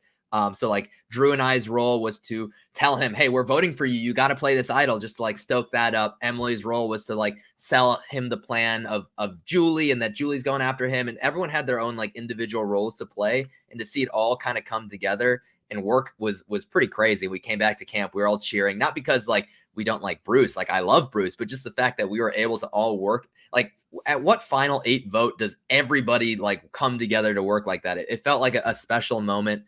So like Drew and I's role was to tell him, hey, we're voting for you. You got to play this idol, just to like stoke that up. Emily's role was to like sell him the plan of Julie, and that Julie's going after him. And everyone had their own like individual roles to play, and to see it all kind of come together and work was pretty crazy. We came back to camp. We were all cheering, not because like we don't like Bruce. Like I love Bruce, but just the fact that we were able to all work. Like at what final 8 vote does everybody like come together to work like that? It felt like a special moment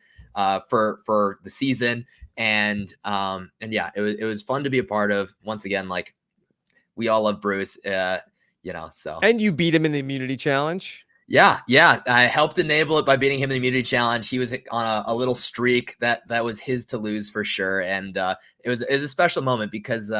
for the season. And yeah, it was fun to be a part of. Once again, like we all love Bruce, so.
And you beat him in the immunity challenge.
Yeah. I helped enable it by beating him in the immunity challenge. He was on a little streak that was his to lose for sure. And it was a special moment because,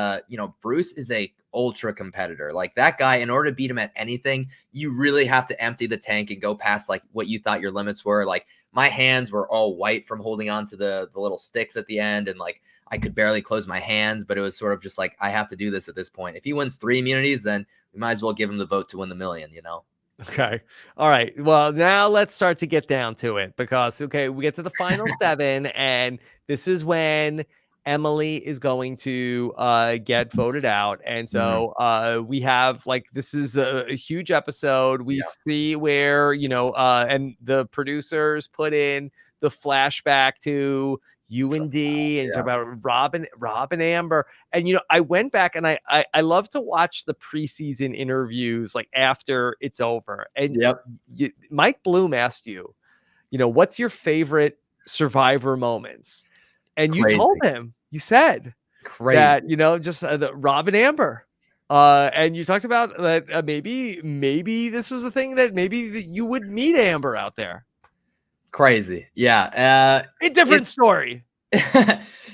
Bruce is a ultra competitor. Like that guy, in order to beat him at anything, you really have to empty the tank and go past like what you thought your limits were. Like my hands were all white from holding on to the little sticks at the end. And like, I could barely close my hands, but it was sort of just like, I have to do this at this point. If he wins 3 immunities, then we might as well give him the vote to win the million,
Okay. All right. Well, now let's start to get down to it because, okay, we get to the final 7, and this is when Emily is going to get voted out. And so we have like, this is a huge episode. We see where, and the producers put in the flashback to you and D and talk about Rob and Amber. And, I went back and I love to watch the preseason interviews like after it's over. And Mike Bloom asked you, what's your favorite Survivor moments? And you told him, you said that, just the Rob and Amber. And you talked about that maybe this was a thing that maybe that you would meet Amber out there.
Crazy. Yeah.
A different story.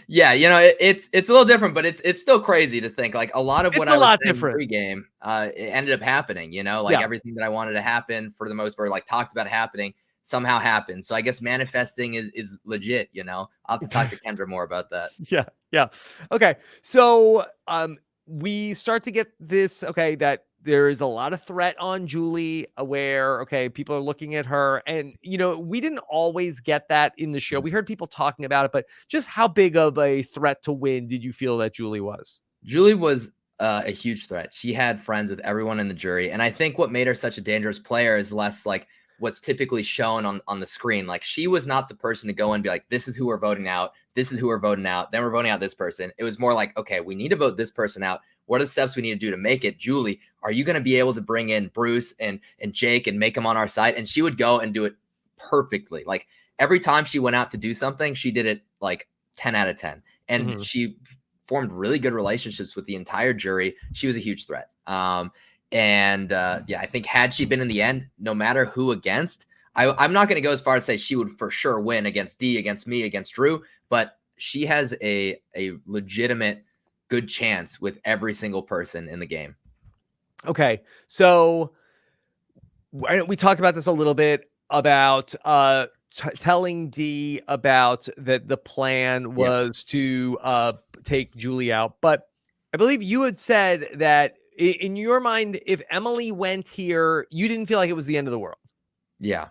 Yeah, it's a little different, but it's still crazy to think like a lot of what I was saying pre-game it ended up happening, everything that I wanted to happen for the most part, like talked about happening, somehow happened. So I guess manifesting is legit, I'll have to talk to Kendra more about that.
Yeah. Okay. So we start to get this, that there is a lot of threat on Julie where, people are looking at her. And, we didn't always get that in the show. We heard people talking about it, but just how big of a threat to win did you feel that Julie was?
Julie was a huge threat. She had friends with everyone in the jury. And I think what made her such a dangerous player is less like what's typically shown on the screen. Like she was not the person to go and be like, this is who we're voting out. This is who we're voting out. Then we're voting out this person. It was more like, okay, we need to vote this person out. What are the steps we need to do to make it? Julie, are you going to be able to bring in Bruce and Jake and make them on our side? And she would go and do it perfectly. Like every time she went out to do something, she did it like 10 out of 10. And she formed really good relationships with the entire jury. She was a huge threat. I think had she been in the end, no matter who against, I'm not going to go as far as say she would for sure win against D, against me, against Drew, but she has a legitimate good chance with every single person in the game.
Okay, so we talked about this a little bit about telling D about that the plan
Yep.
was to take Julie out, but I believe you had said that in your mind, if Emily went here, you didn't feel like it was the end of the world.
Yeah.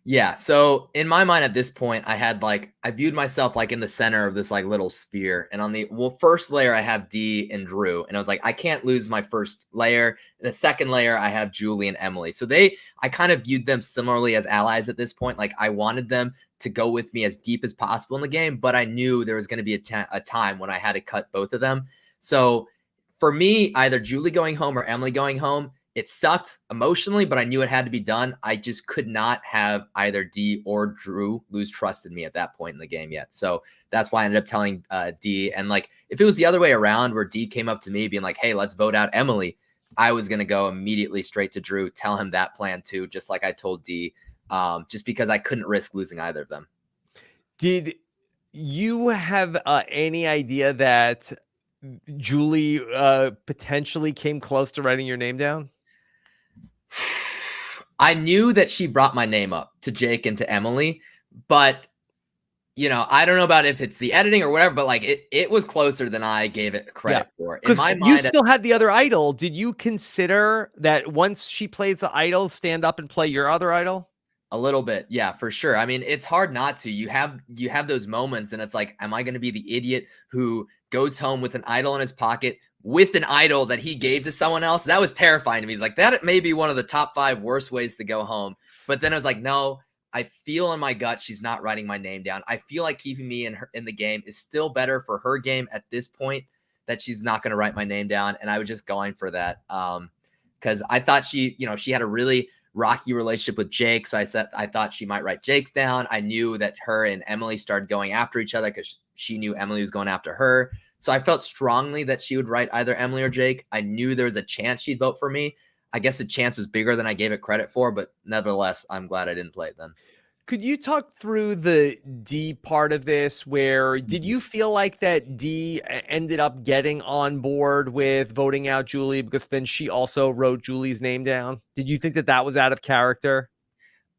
Yeah. So in my mind at this point, I viewed myself like in the center of this like little sphere. And on the first layer, I have D and Drew. And I was like, I can't lose my first layer. In the second layer, I have Julie and Emily. So I kind of viewed them similarly as allies at this point. Like I wanted them to go with me as deep as possible in the game, but I knew there was going to be a time when I had to cut both of them. So for me, either Julie going home or Emily going home, it sucked emotionally, but I knew it had to be done. I just could not have either D or Drew lose trust in me at that point in the game yet. So that's why I ended up telling D. And like, if it was the other way around where D came up to me being like, hey, let's vote out Emily, I was going to go immediately straight to Drew, tell him that plan too, just like I told D, just because I couldn't risk losing either of them.
Did you have any idea that Julie potentially came close to writing your name down?
I knew that she brought my name up to Jake and to Emily, but I don't know about if it's the editing or whatever, but like it was closer than I gave it credit for. In
Because
my
you
mind,
still had the other idol. Did you consider that once she plays the idol, stand up and play your other idol?
a little bit, yeah, for sure. I mean, it's hard not to. You have those moments, and it's like, am I going to be the idiot who goes home with an idol in his pocket with an idol that he gave to someone else? That was terrifying to me. He's like, that may be one of the top 5 worst ways to go home. But then I was like, no, I feel in my gut she's not writing my name down. I feel like keeping me in the game is still better for her game at this point. That she's not going to write my name down, and I was just going for that because I thought she had a really rocky relationship with Jake. So I thought she might write Jake's down. I knew that her and Emily started going after each other because she knew Emily was going after her. So I felt strongly that she would write either Emily or Jake. I knew there was a chance she'd vote for me. I guess the chance was bigger than I gave it credit for, but nevertheless, I'm glad I didn't play it then.
Could you talk through the D part of this where did you feel like that D ended up getting on board with voting out Julie because then she also wrote Julie's name down? Did you think that that was out of character?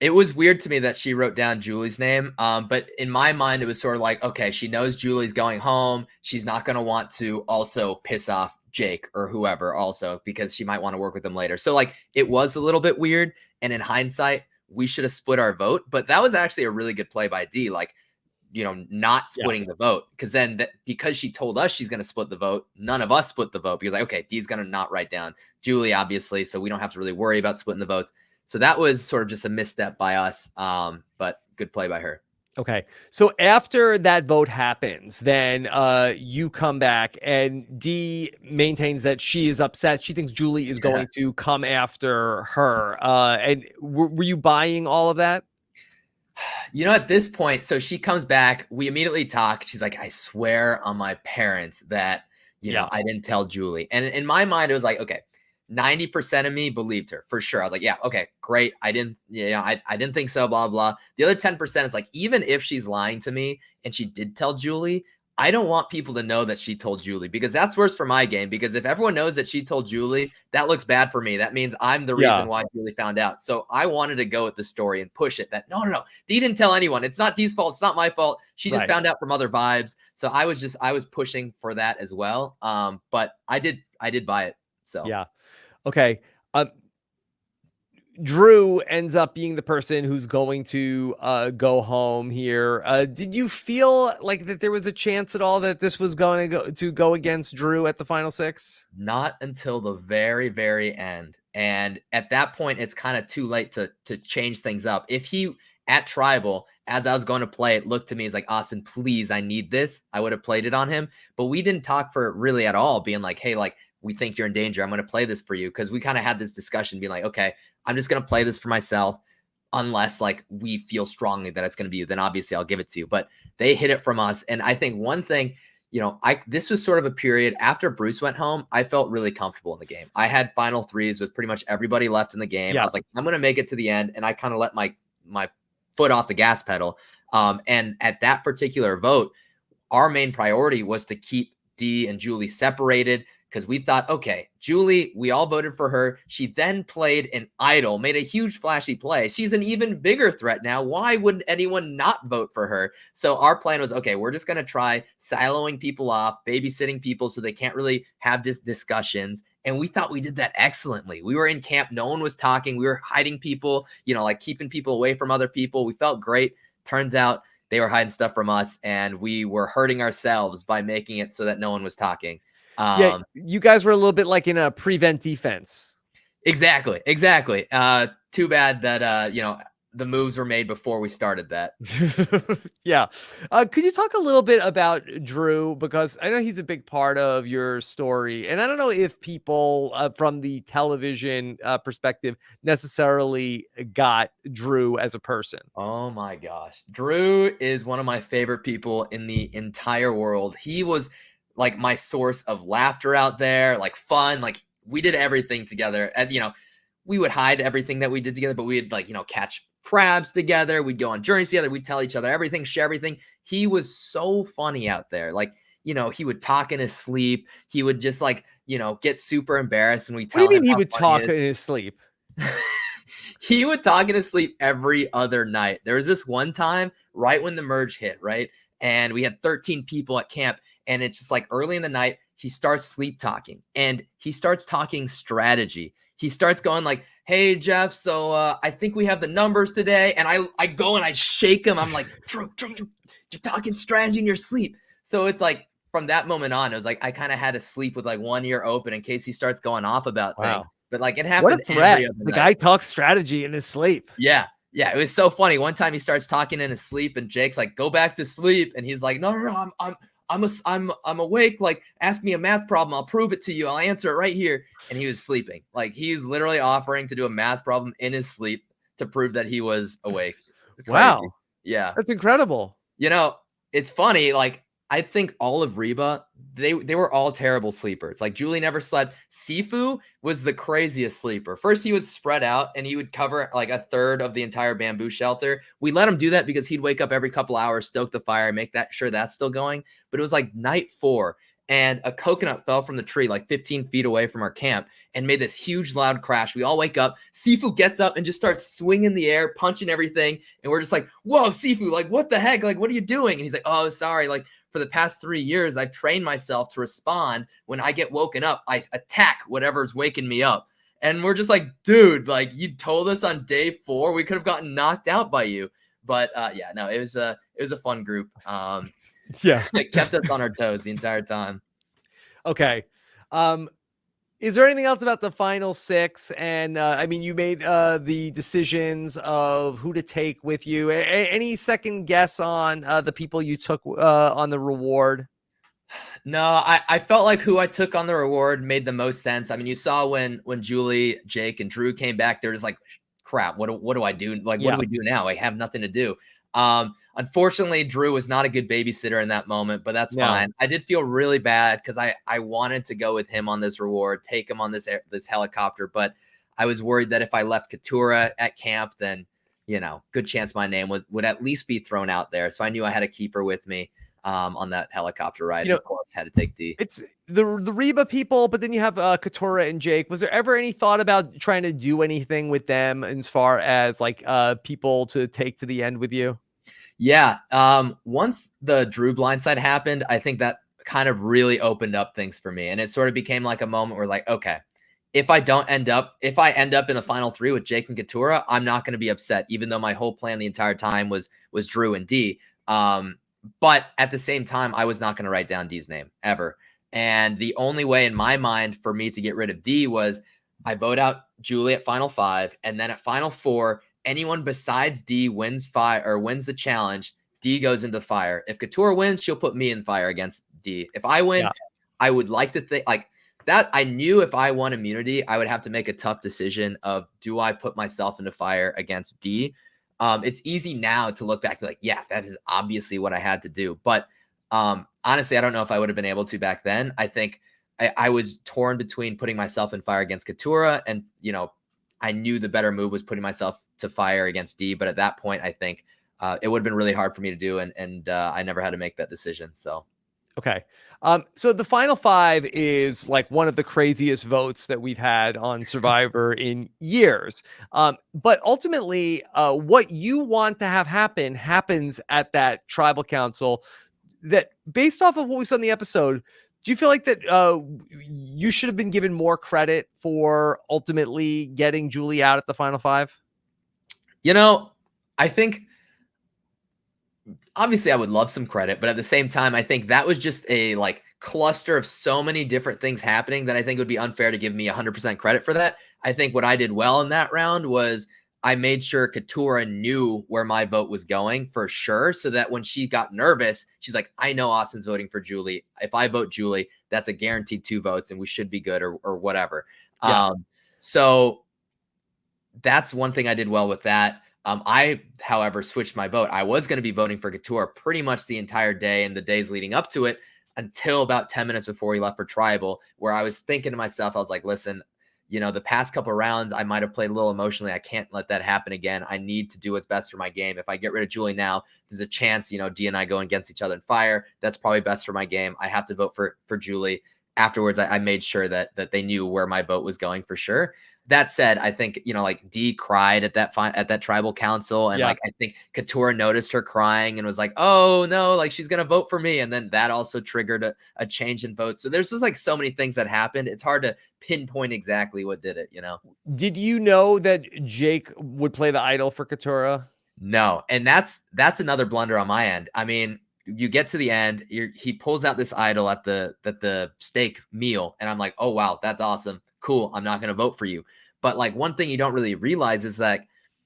It was weird to me that she wrote down Julie's name. But in my mind, it was sort of like, okay, she knows Julie's going home. She's not going to want to also piss off Jake or whoever also because she might want to work with them later. So like it was a little bit weird. And in hindsight, we should have split our vote. But that was actually a really good play by D. Like, not splitting the vote because then because she told us she's going to split the vote, none of us split the vote because like, okay, D's going to not write down Julie, obviously. So we don't have to really worry about splitting the votes. So that was sort of just a misstep by us, but good play by her.
Okay. So after that vote happens, then you come back and D maintains that she is upset. She thinks Julie is going to come after her. And were you buying all of that?
At this point, so she comes back. We immediately talk. She's like, I swear on my parents that, I didn't tell Julie. And in my mind, it was like, okay, 90% of me believed her for sure. I was like, yeah, okay, great. I didn't think so, blah, blah. The other 10% is like, even if she's lying to me and she did tell Julie, I don't want people to know that she told Julie because that's worse for my game. Because if everyone knows that she told Julie, that looks bad for me. That means I'm the reason why Julie found out. So I wanted to go with the story and push it that no. Dee didn't tell anyone. It's not Dee's fault. It's not my fault. She just found out from other vibes. So I was pushing for that as well. But I did buy it. So
yeah. Okay. Drew ends up being the person who's going to go home here. Did you feel like that there was a chance at all that this was going to go against Drew at the final 6?
Not until the very, very end. And at that point, it's kind of too late to change things up. If he at Tribal, as I was going to play it, looked to me as like, Austin, please, I need this. I would have played it on him. But we didn't talk for it really at all, being like, hey, like, we think you're in danger. I'm going to play this for you. Because we kind of had this discussion being like, okay, I'm just going to play this for myself unless like we feel strongly that it's going to be you. Then obviously I'll give it to you. But they hid it from us. And I think one thing, this was sort of a period after Bruce went home. I felt really comfortable in the game. I had final 3s with pretty much everybody left in the game. I was like, I'm going to make it to the end. And I kind of let my my foot off the gas pedal. And at that particular vote, our main priority was to keep Dee and Julie separated because we thought, okay, Julie, we all voted for her. She then played an idol, made a huge flashy play. She's an even bigger threat now. Why would anyone not vote for her? So our plan was, okay, we're just going to try siloing people off, babysitting people so they can't really have discussions. And we thought we did that excellently. We were in camp. No one was talking. We were hiding people, like keeping people away from other people. We felt great. Turns out they were hiding stuff from us, and we were hurting ourselves by making it so that no one was talking.
Yeah, you guys were a little bit like in a prevent defense.
Exactly. Too bad that the moves were made before we started that.
Yeah. Could you talk a little bit about Drew? Because I know he's a big part of your story. And I don't know if people from the television perspective necessarily got Drew as a person.
Oh my gosh. Drew is one of my favorite people in the entire world. He was like my source of laughter out there, like fun. Like we did everything together. And, we would hide everything that we did together, but we'd catch crabs together. We'd go on journeys together. We'd tell each other everything, share everything. He was so funny out there. Like, he would talk in his sleep. He would just get super embarrassed when we
What do you
tell him
mean he
how
would
funny he
talk
is.
in his sleep?
He would talk in his sleep every other night. There was this one time right when the merge hit, right? And we had 13 people at camp. And it's just like early in the night, he starts sleep talking and he starts talking strategy. He starts going like, hey, Jeff, so I think we have the numbers today. And I go and I shake him. I'm like, Drew, you're talking strategy in your sleep. So it's like from that moment on, it was like I kind of had to sleep with like one ear open in case he starts going off about things. But like it
What a
happened
threat.
every other
The
night.
guy talks strategy in his sleep.
Yeah. Yeah. It was so funny. One time he starts talking in his sleep and Jake's like, go back to sleep. And he's like, no, I'm awake. Like, ask me a math problem. I'll prove it to you. I'll answer it right here. And he was sleeping. Like he was literally offering to do a math problem in his sleep to prove that he was awake. It's crazy.
Wow.
Yeah.
That's incredible.
It's funny. Like I think all of Reba, they were all terrible sleepers. Like Julie never slept. Sifu was the craziest sleeper. First, he would spread out and he would cover like a third of the entire bamboo shelter. We let him do that because he'd wake up every couple hours, stoke the fire, make sure that's still going. But it was like night 4, and a coconut fell from the tree like 15 feet away from our camp and made this huge loud crash. We all wake up. Sifu gets up and just starts swinging the air, punching everything. And we're just like, whoa, Sifu, like, what the heck? Like, what are you doing? And he's like, oh, sorry. Like, for the past 3 years, I've trained myself to respond when I get woken up. I attack whatever's waking me up. And we're just like, dude, like you told us on day 4, we could have gotten knocked out by you. But yeah, no, it was a fun group.
Yeah.
It kept us on our toes the entire time.
Okay. Is there anything else about the final 6? And I mean, you made the decisions of who to take with you. Any second guess on the people you took on the reward?
No, I felt like who I took on the reward made the most sense. I mean, you saw when Julie, Jake, and Drew came back, they're just like, crap, what do I do? Like, what do we do now? I have nothing to do. Unfortunately, Drew was not a good babysitter in that moment, but that's fine. I did feel really bad because I wanted to go with him on this reward, take him on this helicopter, but I was worried that if I left Katura at camp, then good chance my name would at least be thrown out there. So I knew I had to keep her with me on that helicopter ride. Of course, had to take D.
It's the Reba people, but then you have Katura and Jake. Was there ever any thought about trying to do anything with them as far as like people to take to the end with you?
Yeah. Once the Drew blindside happened, I think that kind of really opened up things for me. And it sort of became like a moment where like, okay, if I end up in the final 3 with Jake and Katura, I'm not going to be upset, even though my whole plan the entire time was Drew and D. But at the same time, I was not going to write down D's name ever. And the only way in my mind for me to get rid of D was I vote out Julie at final 5. And then at final 4, anyone besides D wins the challenge, D goes into fire. If Katura wins, she'll put me in fire against D. If I win, I would like to think like that. I knew if I won immunity, I would have to make a tough decision of, do I put myself into fire against D? It's easy now to look back and be like, yeah, that is obviously what I had to do. But honestly, I don't know if I would have been able to back then. I think I was torn between putting myself in fire against Katura and, I knew the better move was putting myself to fire against D. But at that point, I think it would have been really hard for me to do, and I never had to make that decision. So.
Okay. So the final five is like one of the craziest votes that we've had on Survivor in years. But ultimately, what you want to have happen happens at that tribal council. That based off of what we saw in the episode, do you feel like that you should have been given more credit for ultimately getting Julie out at the final five?
I think obviously I would love some credit, but at the same time, I think that was just a like cluster of so many different things happening that I think it would be unfair to give me 100% credit for that. I think what I did well in that round was I made sure Katurah knew where my vote was going for sure, so that when she got nervous, she's like, I know Austin's voting for Julie. If I vote Julie, that's a guaranteed 2 votes and we should be good or whatever.
Yeah.
So that's one thing I did well with that. I, however, switched my vote. I was going to be voting for Katurah pretty much the entire day and the days leading up to it until about 10 minutes before we left for tribal, where I was thinking to myself, I was like, listen, the past couple of rounds, I might have played a little emotionally. I can't let that happen again. I need to do what's best for my game. If I get rid of Julie now, there's a chance, D and I going against each other in fire. That's probably best for my game. I have to vote for Julie. Afterwards, I made sure that they knew where my vote was going for sure. That said, I think, like D cried at that tribal council. And like, I think Katurah noticed her crying and was like, oh no, like she's going to vote for me. And then that also triggered a change in votes. So there's just like so many things that happened. It's hard to pinpoint exactly what did it,
Did you know that Jake would play the idol for Katurah?
No. And that's another blunder on my end. I mean, you get to the end, he pulls out this idol at the steak meal. And I'm like, oh, wow, that's awesome. Cool. I'm not going to vote for you. But like one thing you don't really realize is that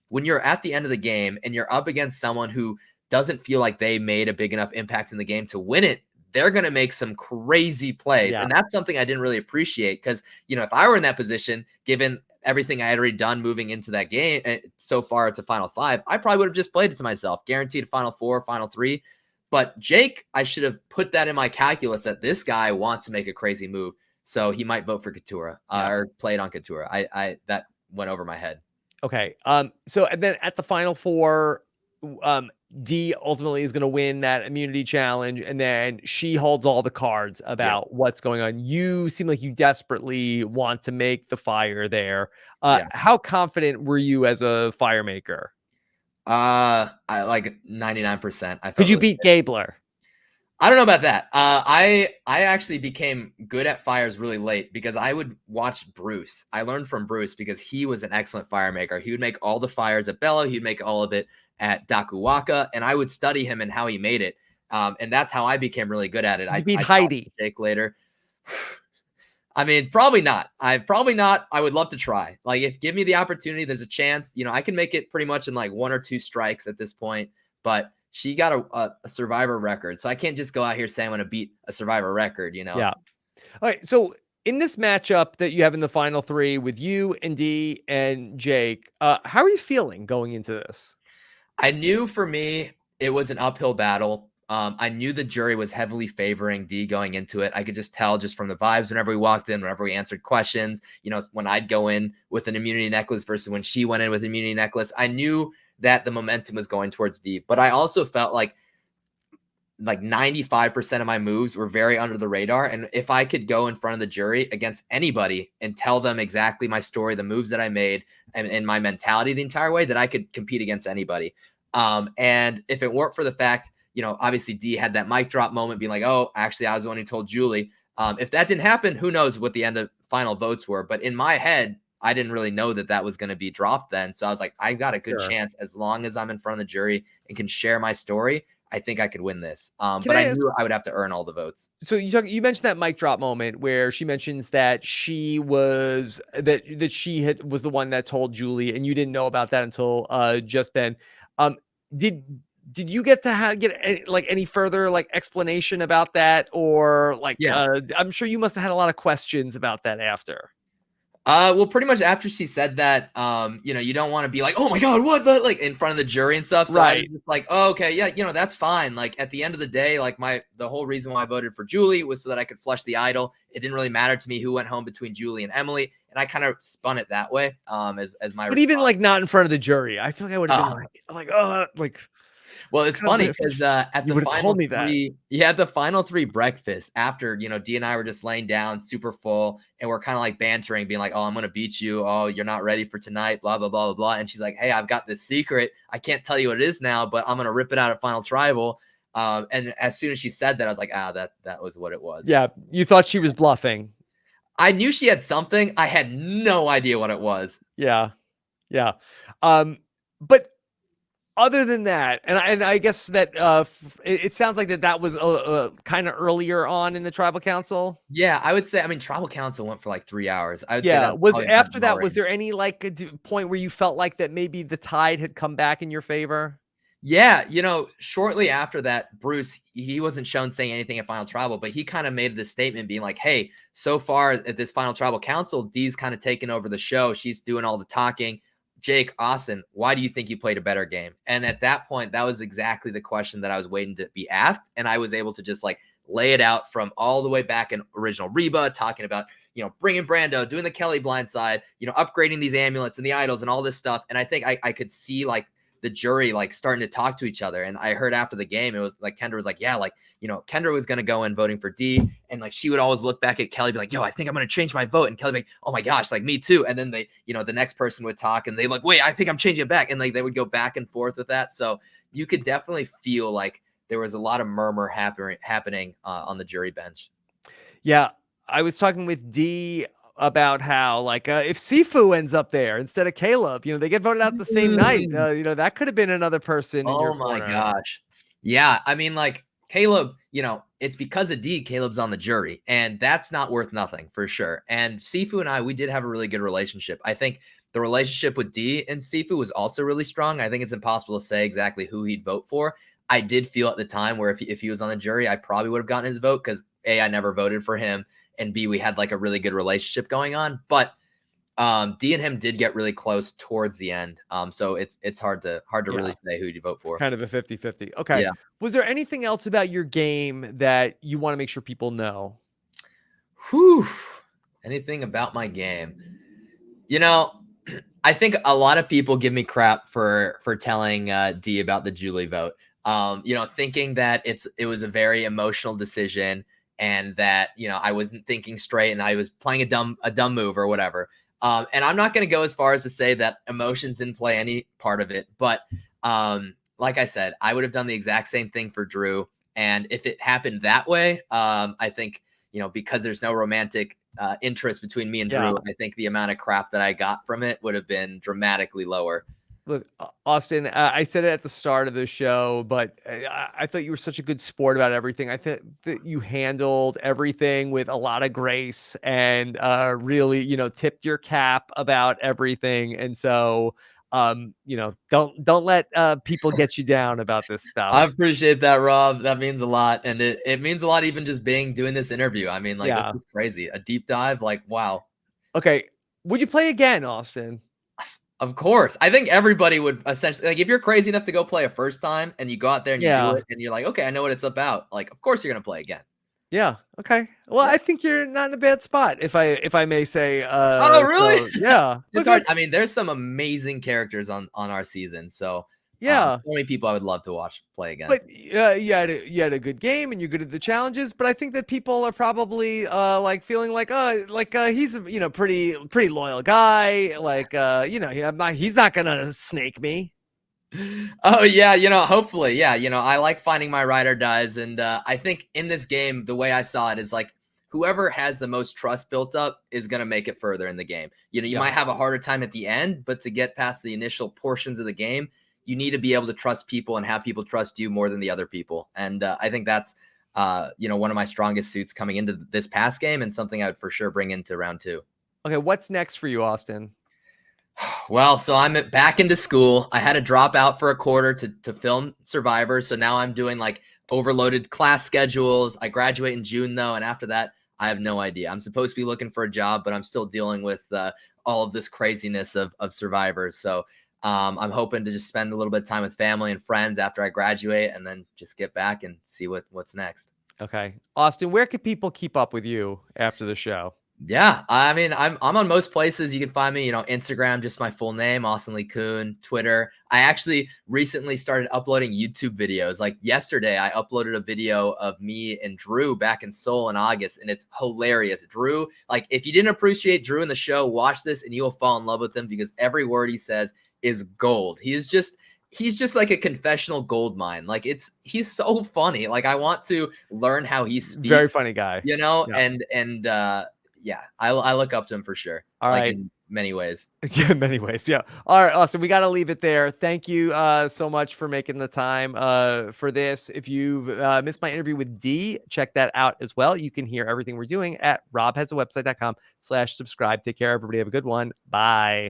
when you're at the end of the game and you're up against someone who doesn't feel like they made a big enough impact in the game to win it, they're going to make some crazy plays.
Yeah.
And that's something I didn't really appreciate because, if I were in that position, given everything I had already done moving into that game so far, it's a final 5, I probably would have just played it to myself, guaranteed a final 4, final 3. But Jake, I should have put that in my calculus that this guy wants to make a crazy move. So he might vote for Katurah or play it on Katurah. I that went over my head.
Okay. So and then at the final 4, D ultimately is going to win that immunity challenge, and then she holds all the cards about what's going on. You seem like you desperately want to make the fire there. How confident were you as a fire maker?
I like 99%. I
Could
felt
you
really
beat Gabler?
I don't know about that. I actually became good at fires really late because I would watch Bruce. I learned from Bruce because he was an excellent fire maker. He would make all the fires at Bella. He'd make all of it at Dakuwaka, and I would study him and how he made it. And that's how I became really good at it.
You beat
I
Heidi.
Jake later. I mean, probably not. Probably not. I would love to try. Like, if give me the opportunity, there's a chance. I can make it pretty much in like 1 or 2 strikes at this point. But she got a Survivor record, so I can't just go out here saying I'm going to beat a Survivor record.
Yeah. All right. So in this matchup that you have in the final 3 with you and D and Jake, how are you feeling going into this?
I knew for me it was an uphill battle. I knew the jury was heavily favoring D going into it. I could just tell just from the vibes whenever we walked in, whenever we answered questions, when I'd go in with an immunity necklace versus when she went in with an immunity necklace. I knew that the momentum was going towards D, but I also felt like 95% of my moves were very under the radar. And if I could go in front of the jury against anybody and tell them exactly my story, the moves that I made and my mentality the entire way, that I could compete against anybody. And if it weren't for the fact, obviously D had that mic drop moment being like, oh, actually I was the one who told Julie. If that didn't happen, who knows what the end of final votes were. But in my head, I didn't really know that was going to be dropped then. So I was like, I got a good chance as long as I'm in front of the jury and can share my story. I think I could win this. But I knew I would have to earn all the votes.
So you mentioned that mic drop moment where she mentions that she was that she was the one that told Julie, and you didn't know about that until just then. Did you get to get any further explanation about that, or I'm sure you must have had a lot of questions about that after.
Well, pretty much after she said that, you don't want to be like, oh my God, what the, like, in front of the jury and stuff. So I was
Right.
just like, oh, okay, yeah, that's fine. Like, at the end of the day, like, the whole reason why I voted for Julie was so that I could flush the idol. It didn't really matter to me who went home between Julie and Emily. And I kind of spun it that way, as my
But even
response.
like not in front of the jury, I feel like I would have been
Uh,
like, oh, like
Well, it's
kind of
funny
a
because at
you
the
would have told
final
me that.
three, yeah, at the final three breakfast after, Dee and I were just laying down super full and we're kind of like bantering, being like, oh, I'm going to beat you. Oh, you're not ready for tonight, blah, blah, blah, blah, blah. And she's like, hey, I've got this secret. I can't tell you what it is now, but I'm going to rip it out at Final Tribal. And as soon as she said that, I was like, that was what it was.
Yeah, you thought she was bluffing.
I knew she had something. I had no idea what it was.
Yeah. Yeah. But other than that, and I guess that it sounds like that was kind of earlier on in the tribal council.
Yeah, I would say, I mean, Tribal Council went for like 3 hours. I would say
Yeah.
that's
Was
probably about
after that, was
boring.
there any like point where you felt like that maybe the tide had come back in your favor?
Yeah, shortly after that, Bruce, he wasn't shown saying anything at Final Tribal, but he kind of made this statement being like, hey, so far at this Final Tribal Council, Dee's kind of taken over the show. She's doing all the talking. Jake, Austin, why do you think you played a better game? And at that point, that was exactly the question that I was waiting to be asked. And I was able to just like lay it out from all the way back in original Reba, talking about, bringing Brando, doing the Kelly blindside, upgrading these amulets and the idols and all this stuff. And I think I could see like the jury like starting to talk to each other. And I heard after the game, it was like Kendra was like, yeah, like, Kendra was going to go in voting for D. And like she would always look back at Kelly, be like, yo, I think I'm going to change my vote. And Kelly be like, oh my gosh, like me too. And then they, the next person would talk and they like, wait, I think I'm changing it back. And like they would go back and forth with that. So you could definitely feel like there was a lot of murmur happening on the jury bench.
Yeah, I was talking with D about how like if Sifu ends up there instead of Caleb, they get voted out the same night.
Mm.
That could have been another person in your
Oh my
corner.
gosh. Yeah. I mean, like Caleb, it's because of D, Caleb's on the jury, and that's not worth nothing for sure. And Sifu and I, we did have a really good relationship. I think the relationship with D and Sifu was also really strong. I think it's impossible to say exactly who he'd vote for. I did feel at the time where if he was on the jury, I probably would have gotten his vote because A, I never voted for him, and B, we had like a really good relationship going on. But D and him did get really close towards the end. So it's hard to really
Yeah.
say who to vote for.
Kind of a 50-50. Okay.
Yeah.
Was there anything else about your game that you want to make sure people know?
Whew. Anything about my game? I think a lot of people give me crap for telling D about the Julie vote. Thinking that it was a very emotional decision and that I wasn't thinking straight and I was playing a dumb move or whatever. And I'm not going to go as far as to say that emotions didn't play any part of it, but like I said, I would have done the exact same thing for Drew. And if it happened that way, I think because there's no romantic interest between me and Drew, I think the amount of crap that I got from it would have been dramatically lower.
Look, Austin, I said it at the start of the show, but I thought you were such a good sport about everything. I think that you handled everything with a lot of grace and really, tipped your cap about everything. And so, don't let people get you down about this stuff.
I appreciate that, Rob. That means a lot. And it means a lot even just doing this interview. I mean, like, this is crazy. A deep dive, like, wow.
Okay. Would you play again, Austin?
Of course. I think everybody would essentially, like, if you're crazy enough to go play a first time and you go out there and you do it and you're like, okay, I know what it's about. Like, of course you're going to play again.
Yeah. Okay. Well, I think you're not in a bad spot, if I may say.
Oh, really?
So, yeah.
It's hard. I mean, there's some amazing characters on our season. So so many people I would love to watch play again.
But you had a good game and you're good at the challenges. But I think that people are probably like feeling like he's a pretty loyal guy. Like he's not gonna snake me.
Oh yeah, hopefully, yeah. I like finding my ride or dies, and I think in this game, the way I saw it is like whoever has the most trust built up is gonna make it further in the game. You might have a harder time at the end, but to get past the initial portions of the game, you need to be able to trust people and have people trust you more than the other people. And I think that's one of my strongest suits coming into this past game, and something I would for sure bring into round 2.
Okay, what's next for you, Austin?
Well, so I'm back into school. I had to drop out for a quarter to film Survivor. So now I'm doing like overloaded class schedules. I graduate in June though. And after that, I have no idea. I'm supposed to be looking for a job, but I'm still dealing with all of this craziness of survivors. So I'm hoping to just spend a little bit of time with family and friends after I graduate, and then just get back and see what's next.
Okay. Austin, where can people keep up with you after the show?
Yeah, I mean, I'm on most places. You can find me, Instagram, just my full name, Austin Li Coon, Twitter. I actually recently started uploading YouTube videos. Like yesterday, I uploaded a video of me and Drew back in Seoul in August, and it's hilarious. Drew, like, if you didn't appreciate Drew in the show, watch this and you will fall in love with him because every word he says is gold. He's just like a confessional gold mine. Like, he's so funny. Like, I want to learn how he
Very
speaks,
funny guy. Yeah.
and yeah, I look up to him for sure.
All
Like
right.
in many ways.
Yeah, in many ways. Yeah. All right, Austin, we got to leave it there. Thank you so much for making the time for this. If you've missed my interview with D, check that out as well. You can hear everything we're doing at robhasawebsite.com/subscribe. Take care, everybody. Have a good one. Bye.